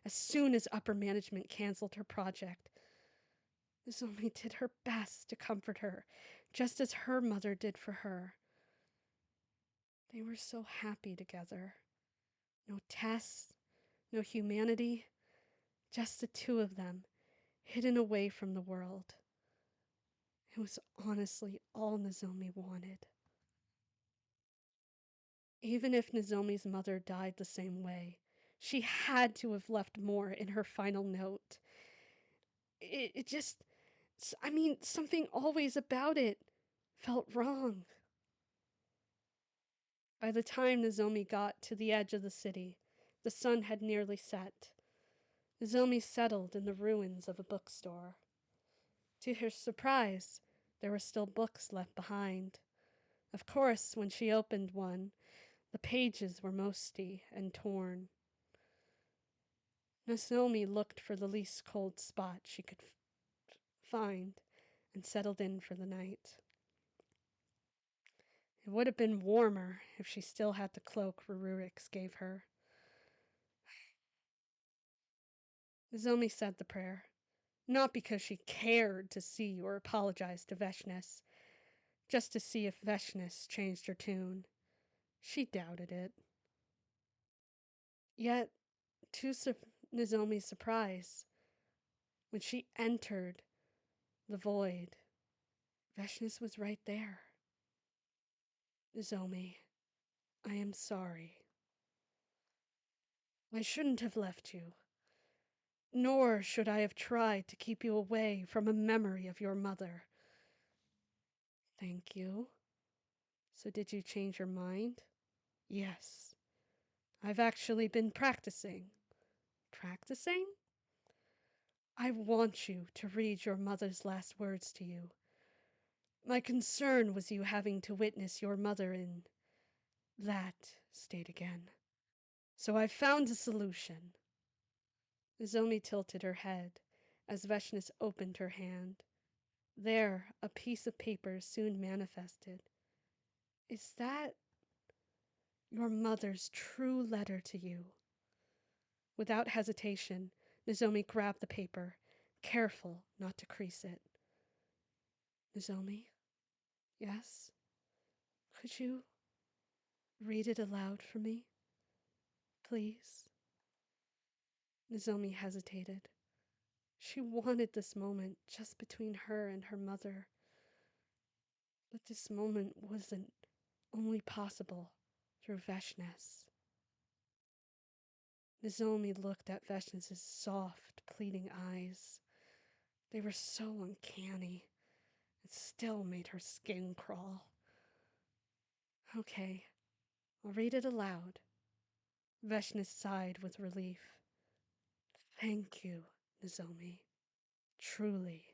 as soon as upper management canceled her project. Nozomi did her best to comfort her, just as her mother did for her. They were so happy together. No tests, no humanity, just the two of them, hidden away from the world. It was honestly all Nozomi wanted. Even if Nozomi's mother died the same way, she had to have left more in her final note. It just, I mean, something always about it felt wrong. By the time Nozomi got to the edge of the city, the sun had nearly set. Nozomi settled in the ruins of a bookstore. To her surprise, there were still books left behind. Of course, when she opened one, the pages were musty and torn. Nozomi looked for the least cold spot she could find and settled in for the night. It would have been warmer if she still had the cloak Rurix gave her. Nozomi said the prayer, not because she cared to see or apologize to Veshnis, just to see if Veshnis changed her tune. She doubted it. Yet, to Nozomi's surprise, when she entered the void, Veshnis was right there. Nozomi, I am sorry. I shouldn't have left you. Nor should I have tried to keep you away from a memory of your mother. Thank you. So did you change your mind? Yes. I've actually been practicing. Practicing? I want you to read your mother's last words to you. My concern was you having to witness your mother in that state again. So I found a solution. Nozomi tilted her head as Veshnis opened her hand. There, a piece of paper soon manifested. Is that your mother's true letter to you? Without hesitation, Nozomi grabbed the paper, careful not to crease it. Nozomi? Yes? Could you read it aloud for me? Please? Nozomi hesitated. She wanted this moment just between her and her mother. But this moment wasn't only possible through Veshnis. Nozomi looked at Veshnis's soft, pleading eyes. They were so uncanny. It still made her skin crawl. Okay, I'll read it aloud. Veshnis sighed with relief. Thank you, Nozomi. Truly.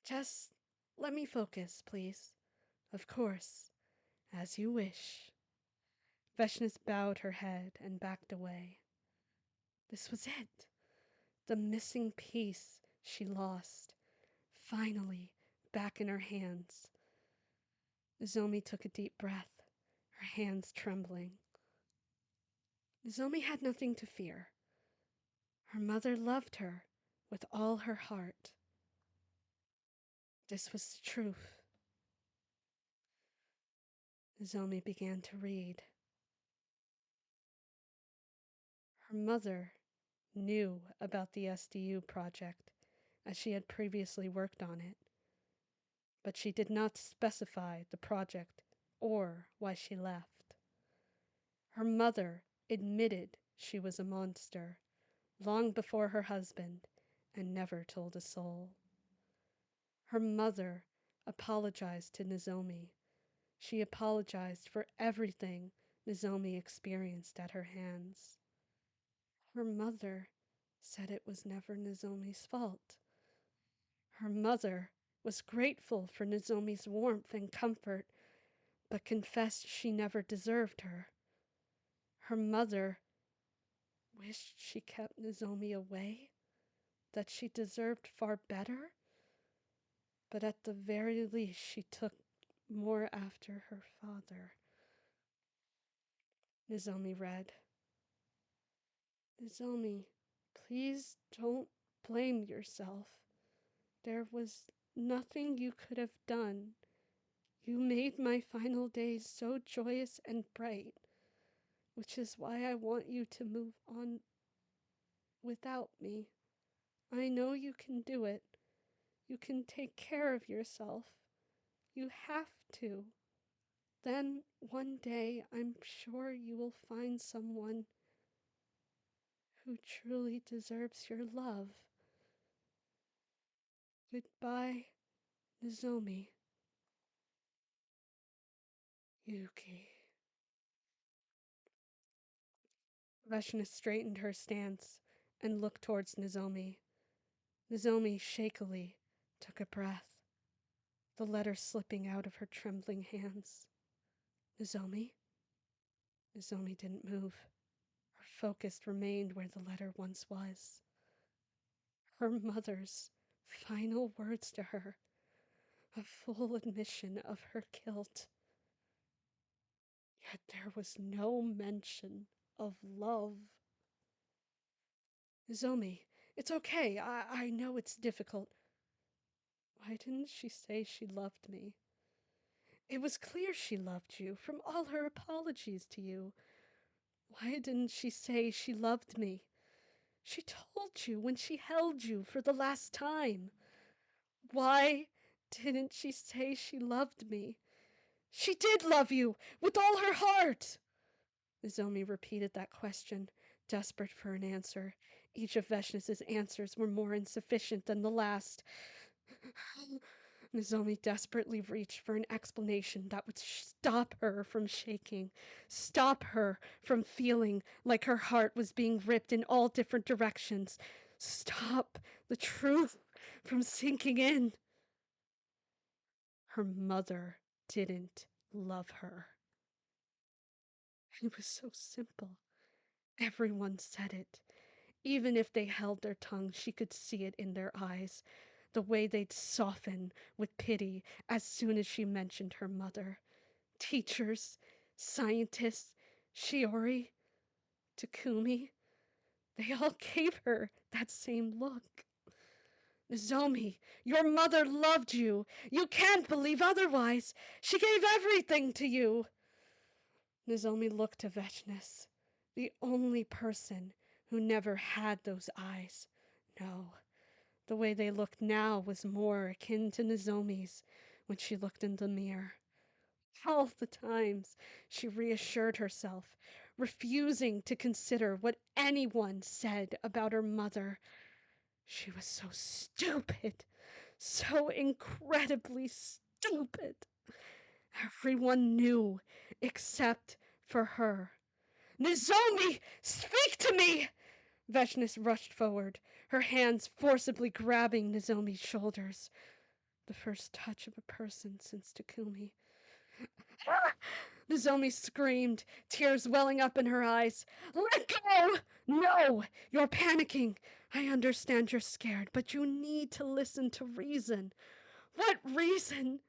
Just let me focus, please. Of course, as you wish. Veshnis bowed her head and backed away. This was it. The missing piece she lost. Finally, back in her hands. Nozomi took a deep breath, her hands trembling. Nozomi had nothing to fear. Her mother loved her with all her heart. This was the truth. Nozomi began to read. Her mother knew about the SDU project, as she had previously worked on it, but she did not specify the project or why she left. Her mother admitted she was a monster long before her husband and never told a soul. Her mother apologized to Nozomi. She apologized for everything Nozomi experienced at her hands. Her mother said it was never Nozomi's fault. Her mother was grateful for Nozomi's warmth and comfort, but confessed she never deserved her. Her mother wished she kept Nozomi away, that she deserved far better, but at the very least she took more after her father. Nozomi read, Nozomi, please don't blame yourself. There was nothing you could have done. You made my final days so joyous and bright, which is why I want you to move on without me. I know you can do it. You can take care of yourself. You have to. Then one day I'm sure you will find someone who truly deserves your love. Goodbye, Nozomi. Yuki. Vashna straightened her stance and looked towards Nozomi. Nozomi shakily took a breath, the letter slipping out of her trembling hands. Nozomi? Nozomi didn't move. Her focus remained where the letter once was. Her mother's final words to her, a full admission of her guilt. Yet there was no mention of love. Nozomi, it's okay. I know it's difficult. Why didn't she say she loved me? It was clear she loved you from all her apologies to you. Why didn't she say she loved me? She told you when she held you for the last time. Why didn't she say she loved me? She did love you with all her heart. Nozomi repeated that question, desperate for an answer. Each of Veshnis's answers were more insufficient than the last. Nozomi desperately reached for an explanation that would stop her from shaking, stop her from feeling like her heart was being ripped in all different directions, stop the truth from sinking in. Her mother didn't love her. It was so simple. Everyone said it. Even if they held their tongues, she could see it in their eyes, the way they'd soften with pity as soon as she mentioned her mother. Teachers, scientists, Shiori, Takumi, they all gave her that same look. Nozomi, your mother loved you. You can't believe otherwise. She gave everything to you. Nozomi looked to Veshnis, the only person who never had those eyes. No, the way they looked now was more akin to Nozomi's when she looked in the mirror. All the times she reassured herself, refusing to consider what anyone said about her mother. She was so stupid, so incredibly stupid. Everyone knew except for her. Nozomi, speak to me! Veshnis rushed forward, her hands forcibly grabbing Nozomi's shoulders. The first touch of a person since Takumi. Nozomi screamed, tears welling up in her eyes. Let go! No! You're panicking. I understand you're scared, but you need to listen to reason. What reason?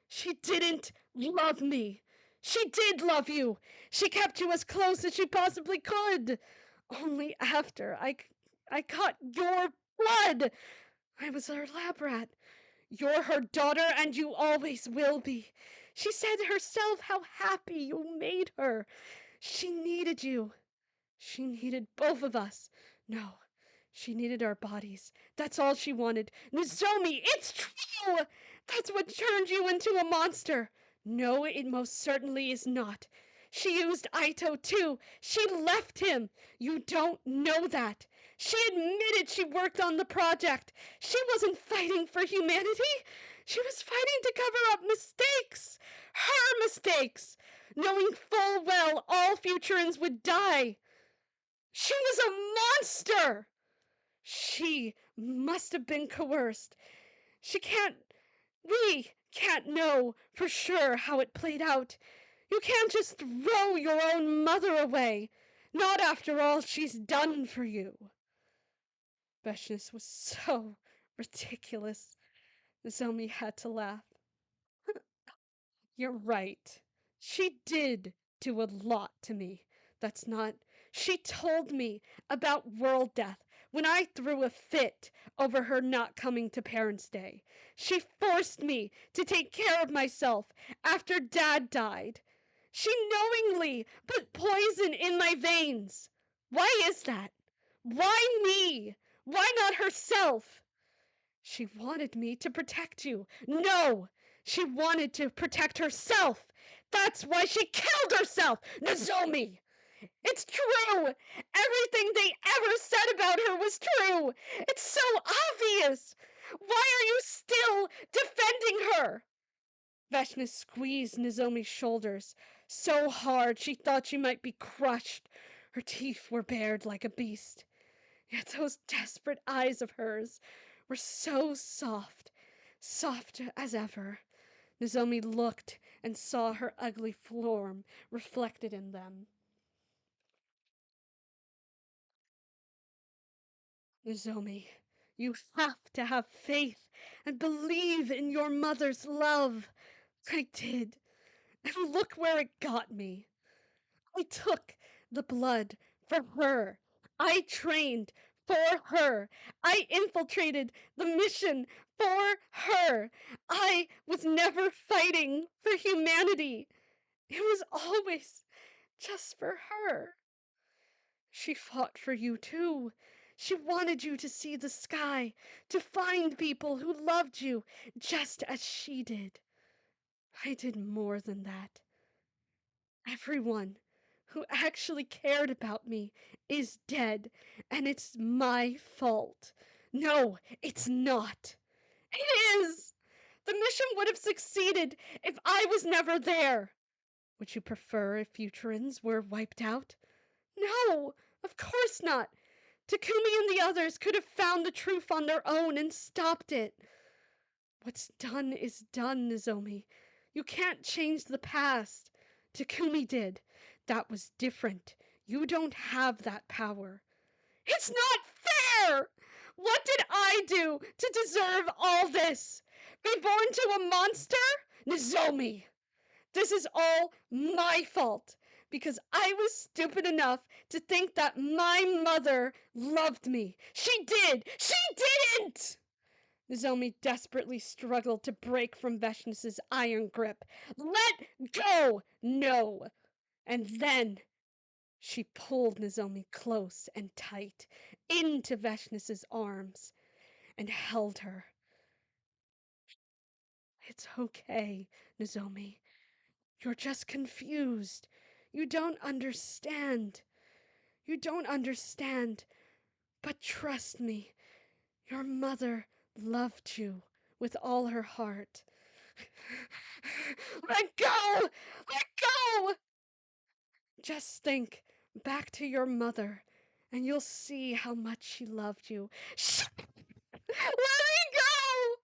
She didn't love me. She did love you. She kept you as close as she possibly could. Only after I got your blood. I was her lab rat. You're her daughter, and you always will be. She said herself how happy you made her. She needed you. She needed both of us. No, she needed our bodies. That's all she wanted. Nozomi, it's true! That's what turned you into a monster. No, it most certainly is not. She used Aito too. She left him. You don't know that. She admitted she worked on the project. She wasn't fighting for humanity. She was fighting to cover up mistakes, her mistakes, knowing full well all Futurans would die. She was a monster! She must have been coerced. She can't, we can't know for sure how it played out. You can't just throw your own mother away, not after all she's done for you. Veshnis was so ridiculous. Nozomi had to laugh. You're right. She did do a lot to me. That's not. She told me about World Death when I threw a fit over her not coming to Parents' Day. She forced me to take care of myself after Dad died. She knowingly put poison in my veins. Why is that? Why me? Why not herself? She wanted me to protect you. No! She wanted to protect herself. That's why she killed herself, Nozomi! It's true! Everything they ever said about her was true! It's so obvious! Why are you still defending her? Vashna squeezed Nozomi's shoulders so hard she thought she might be crushed. Her teeth were bared like a beast. Yet those desperate eyes of hers were so soft, soft as ever. Nozomi looked and saw her ugly form reflected in them. Nozomi, you have to have faith and believe in your mother's love. I did, and look where it got me. I took the blood for her. I trained for her. I infiltrated the mission for her. I was never fighting for humanity. It was always just for her. She fought for you too. She wanted you to see the sky, to find people who loved you just as she did. I did more than that. Everyone who actually cared about me is dead, and it's my fault. No, it's not. It is! The mission would have succeeded if I was never there. Would you prefer if Futurans were wiped out? No, of course not. Takumi and the others could have found the truth on their own and stopped it. What's done is done, Nozomi. You can't change the past. Takumi did. That was different. You don't have that power. It's not fair! What did I do to deserve all this? Be born to a monster? Nozomi! This is all my fault because I was stupid enough to think that my mother loved me. She did! She didn't! Nozomi desperately struggled to break from Veshnis's iron grip. Let go! No! And then she pulled Nozomi close and tight into Veshnis's arms and held her. It's okay, Nozomi. You're just confused. You don't understand. You don't understand. But trust me, your mother loved you with all her heart. Let go! Let go! Just think back to your mother, and you'll see how much she loved you. Shh! Let me go!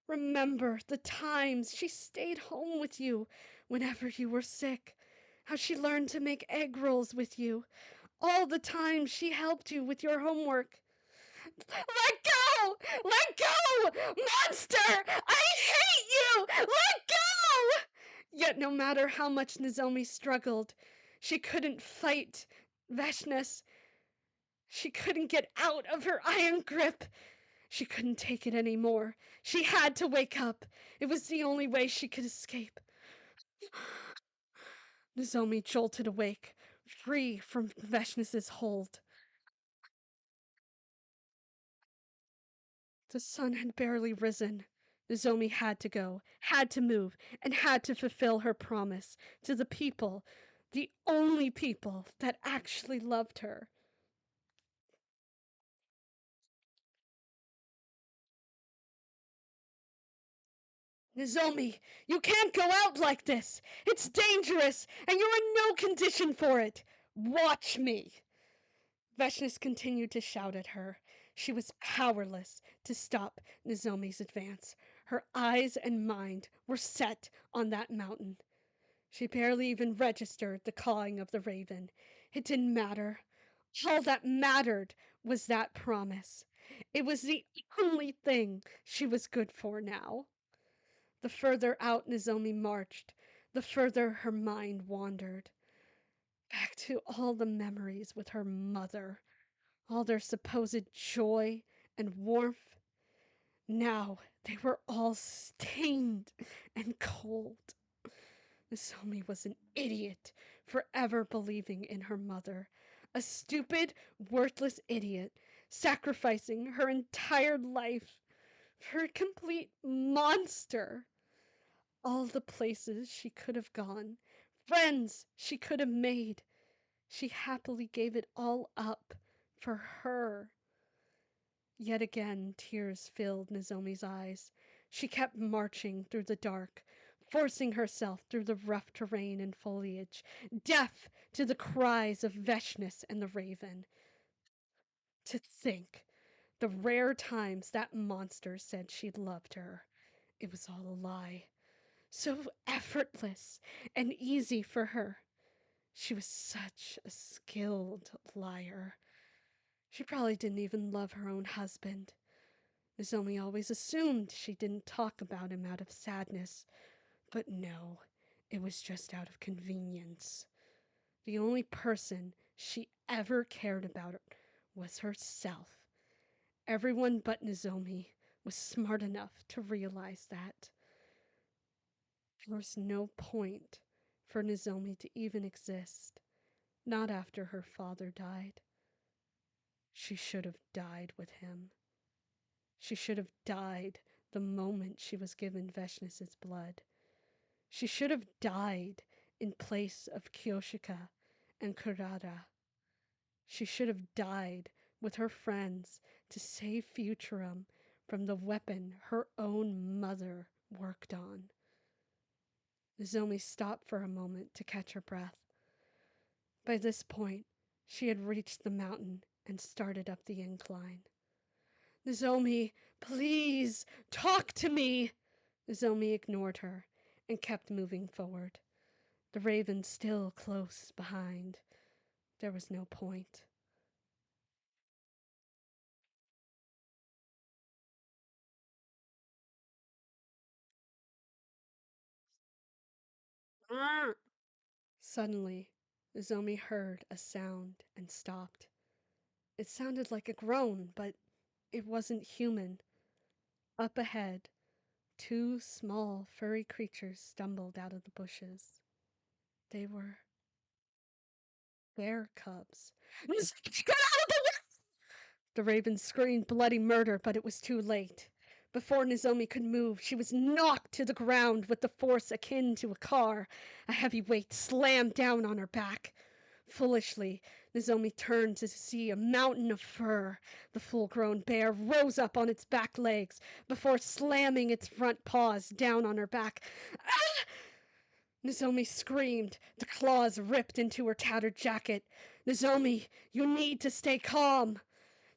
Remember the times she stayed home with you whenever you were sick, how she learned to make egg rolls with you, all the times she helped you with your homework. Let go! Let go! Monster! I hate you! Let go! Yet no matter how much Nozomi struggled, she couldn't fight Veshnis. She couldn't get out of her iron grip. She couldn't take it any more. She had to wake up. It was the only way she could escape. Nozomi jolted awake, free from Veshnis's hold. The sun had barely risen. Nozomi had to go, had to move, and had to fulfill her promise to the people, the only people that actually loved her. Nozomi, you can't go out like this! It's dangerous, and you're in no condition for it! Watch me! Veshnis continued to shout at her. She was powerless to stop Nozomi's advance. Her eyes and mind were set on that mountain. She barely even registered the cawing of the raven. It didn't matter. All that mattered was that promise. It was the only thing she was good for now. The further out Nozomi marched, the further her mind wandered. Back to all the memories with her mother, all their supposed joy and warmth. Now they were all stained and cold. Nozomi was an idiot for ever believing in her mother. A stupid, worthless idiot, sacrificing her entire life for a complete monster. All the places she could have gone, friends she could have made, she happily gave it all up for her. Yet again tears filled Nozomi's eyes. She kept marching through the dark, forcing herself through the rough terrain and foliage, deaf to the cries of Veshnis and the raven. To think, the rare times that monster said she'd loved her, it was all a lie. So effortless and easy for her. She was such a skilled liar. She probably didn't even love her own husband. Nozomi always assumed she didn't talk about him out of sadness, but no, it was just out of convenience. The only person she ever cared about was herself. Everyone but Nozomi was smart enough to realize that. There was no point for Nozomi to even exist, not after her father died. She should have died with him. She should have died the moment she was given Veshnis's blood. She should have died in place of Kyoshika and Kurada. She should have died with her friends to save Futurum from the weapon her own mother worked on. Nozomi stopped for a moment to catch her breath. By this point, she had reached the mountain and started up the incline. Nozomi, please, talk to me! Nozomi ignored her and kept moving forward. The raven still close behind. There was no point. Suddenly, Nozomi heard a sound and stopped. It sounded like a groan, but it wasn't human. Up ahead, two small, furry creatures stumbled out of the bushes. They were bear cubs. Get out of the way! The raven screamed bloody murder, but it was too late. Before Nozomi could move, she was knocked to the ground with the force akin to a car. A heavy weight slammed down on her back. Foolishly, Nozomi turned to see a mountain of fur. The full-grown bear rose up on its back legs before slamming its front paws down on her back. Ah! Nozomi screamed. The claws ripped into her tattered jacket. Nozomi, you need to stay calm.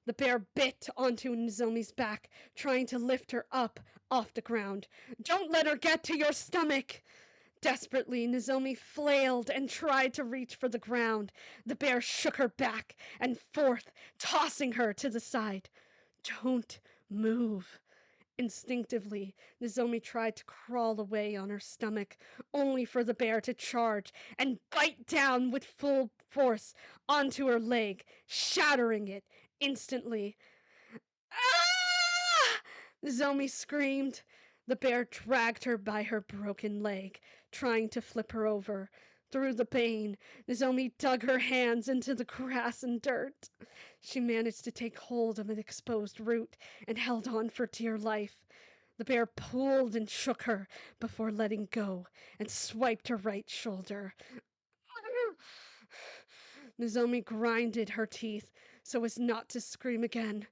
The bear bit onto Nozomi's back, trying to lift her up off the ground. Don't let her get to your stomach! Desperately, Nozomi flailed and tried to reach for the ground. The bear shook her back and forth, tossing her to the side. Don't move. Instinctively, Nozomi tried to crawl away on her stomach, only for the bear to charge and bite down with full force onto her leg, shattering it instantly. Ah! Nozomi screamed. The bear dragged her by her broken leg, trying to flip her over. Through the pain, Nozomi dug her hands into the grass and dirt. She managed to take hold of an exposed root and held on for dear life. The bear pulled and shook her before letting go and swiped her right shoulder. Nozomi grinded her teeth so as not to scream again.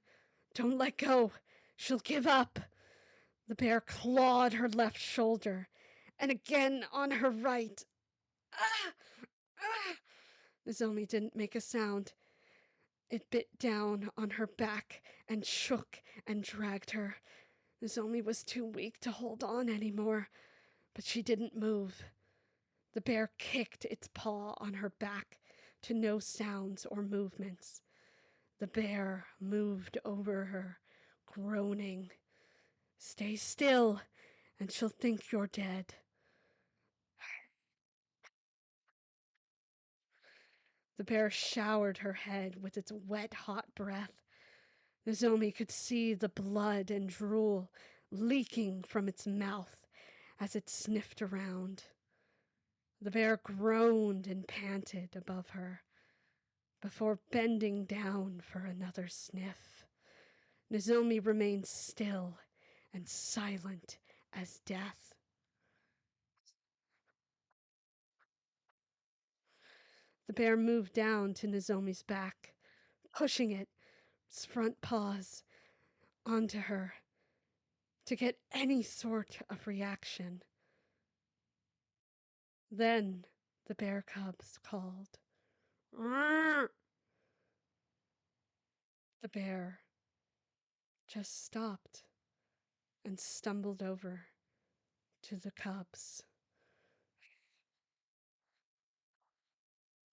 Don't let go. She'll give up. The bear clawed her left shoulder, and again on her right. Ah! Ah! Nozomi didn't make a sound. It bit down on her back and shook and dragged her. Nozomi was too weak to hold on anymore, but she didn't move. The bear kicked its paw on her back to no sounds or movements. The bear moved over her, groaning. Stay still, and she'll think you're dead. The bear showered her head with its wet, hot breath. Nozomi could see the blood and drool leaking from its mouth as it sniffed around. The bear groaned and panted above her before bending down for another sniff. Nozomi remained still and silent as death. The bear moved down to Nozomi's back, pushing its front paws onto her to get any sort of reaction. Then the bear cubs called. The bear just stopped and stumbled over to the cubs.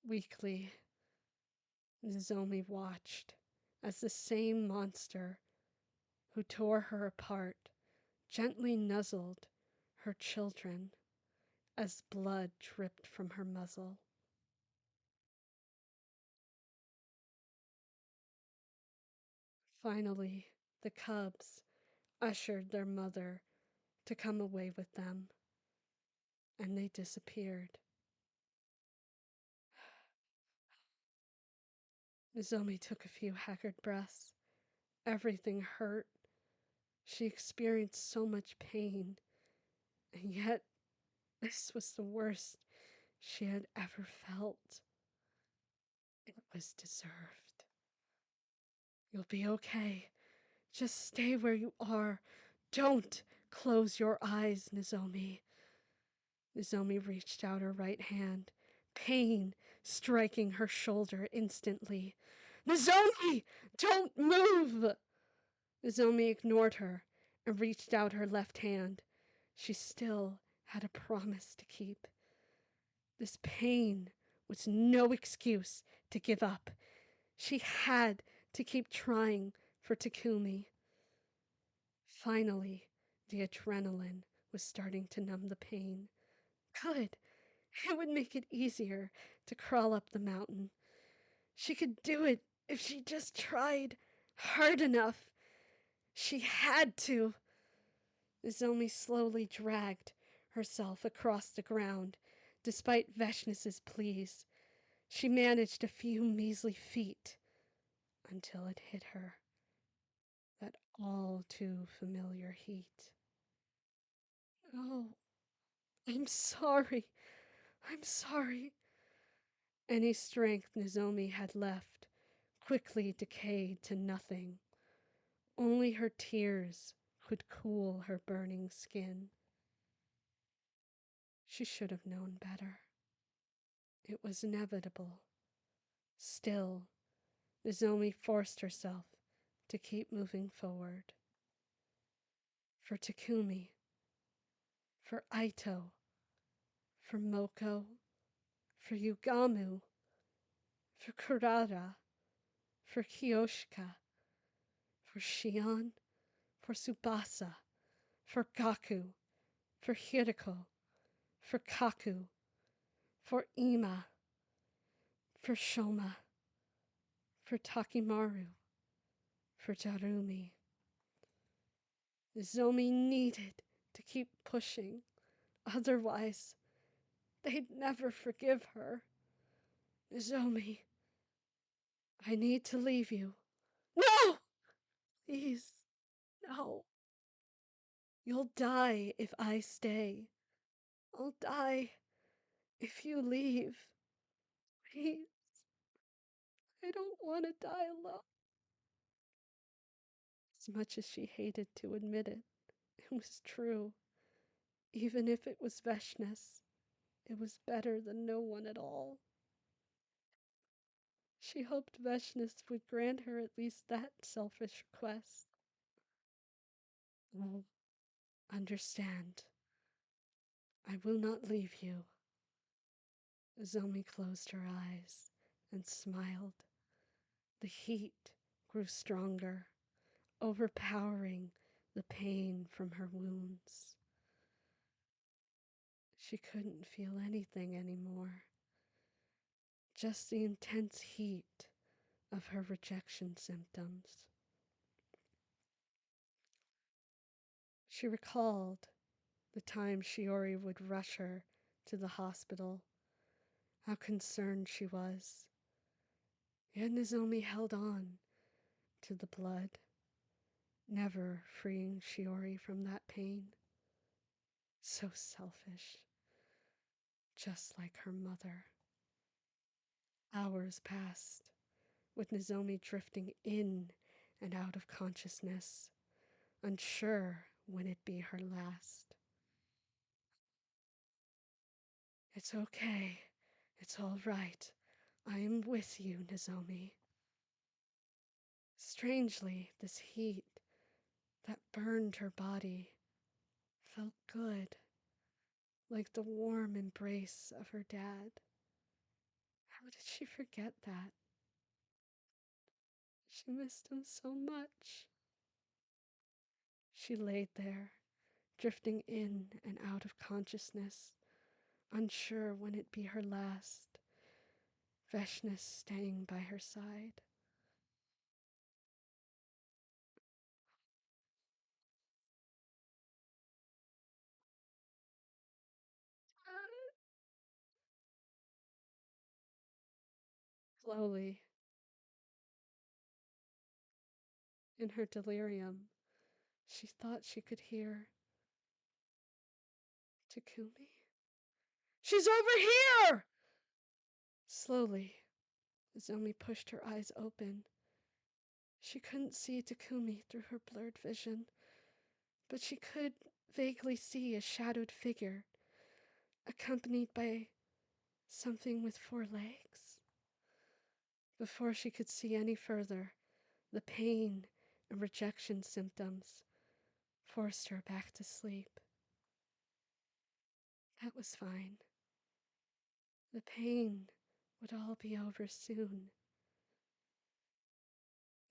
Weakly, Nozomi watched as the same monster who tore her apart gently nuzzled her children as blood dripped from her muzzle. Finally, the cubs ushered their mother to come away with them, and they disappeared. Nozomi took a few haggard breaths. Everything hurt. She experienced so much pain, and yet this was the worst she had ever felt. It was deserved. You'll be okay. Just stay where you are. Don't close your eyes, Nozomi. Nozomi reached out her right hand, pain striking her shoulder instantly. Nozomi, don't move! Nozomi ignored her and reached out her left hand. She still had a promise to keep. This pain was no excuse to give up. She had to keep trying for Takumi. Finally, the adrenaline was starting to numb the pain. Good. It would make it easier to crawl up the mountain. She could do it if she just tried hard enough. She had to. Nozomi slowly dragged herself across the ground, despite Veshnus's pleas. She managed a few measly feet until it hit her. That all too familiar heat. Oh, I'm sorry. I'm sorry. Any strength Nozomi had left quickly decayed to nothing. Only her tears could cool her burning skin. She should have known better. It was inevitable. Still, Nozomi forced herself to keep moving forward. For Takumi, for Aito, for Moko, for Yugamu, for Kurara, for Kiyoshika, for Shion, for Tsubasa, for Gaku, for Hiriko, for Kaku, for Ima, for Shoma, for Takimaru, for Jarumi. Nozomi needed to keep pushing, otherwise they'd never forgive her. Nozomi, I need to leave you. No! Please, no. You'll die if I stay. I'll die if you leave. Please, I don't want to die alone. As much as she hated to admit it, it It was true. Even if it was Veshness, it was better than no one at all. She hoped Veshness would grant her at least that selfish request. Oh, understand. I will not leave you. Zomi closed her eyes and smiled. The heat grew stronger, overpowering the pain from her wounds. She couldn't feel anything anymore, just the intense heat of her rejection symptoms. She recalled the time Shiori would rush her to the hospital, how concerned she was. Yet Nozomi held on to the blood, never freeing Shiori from that pain. So selfish, just like her mother. Hours passed, with Nozomi drifting in and out of consciousness, unsure when it'd be her last. It's okay. It's all right. I am with you, Nozomi. Strangely, this heat that burned her body felt good, like the warm embrace of her dad. How did she forget that? She missed him so much. She laid there, drifting in and out of consciousness, unsure when it'd be her last, Veshness staying by her side. Slowly, in her delirium, she thought she could hear Takumi. She's over here! Slowly, Zomi pushed her eyes open. She couldn't see Takumi through her blurred vision, but she could vaguely see a shadowed figure, accompanied by something with 4 legs. Before she could see any further, the pain and rejection symptoms forced her back to sleep. That was fine. The pain would all be over soon.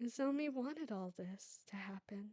Nozomi wanted all this to happen.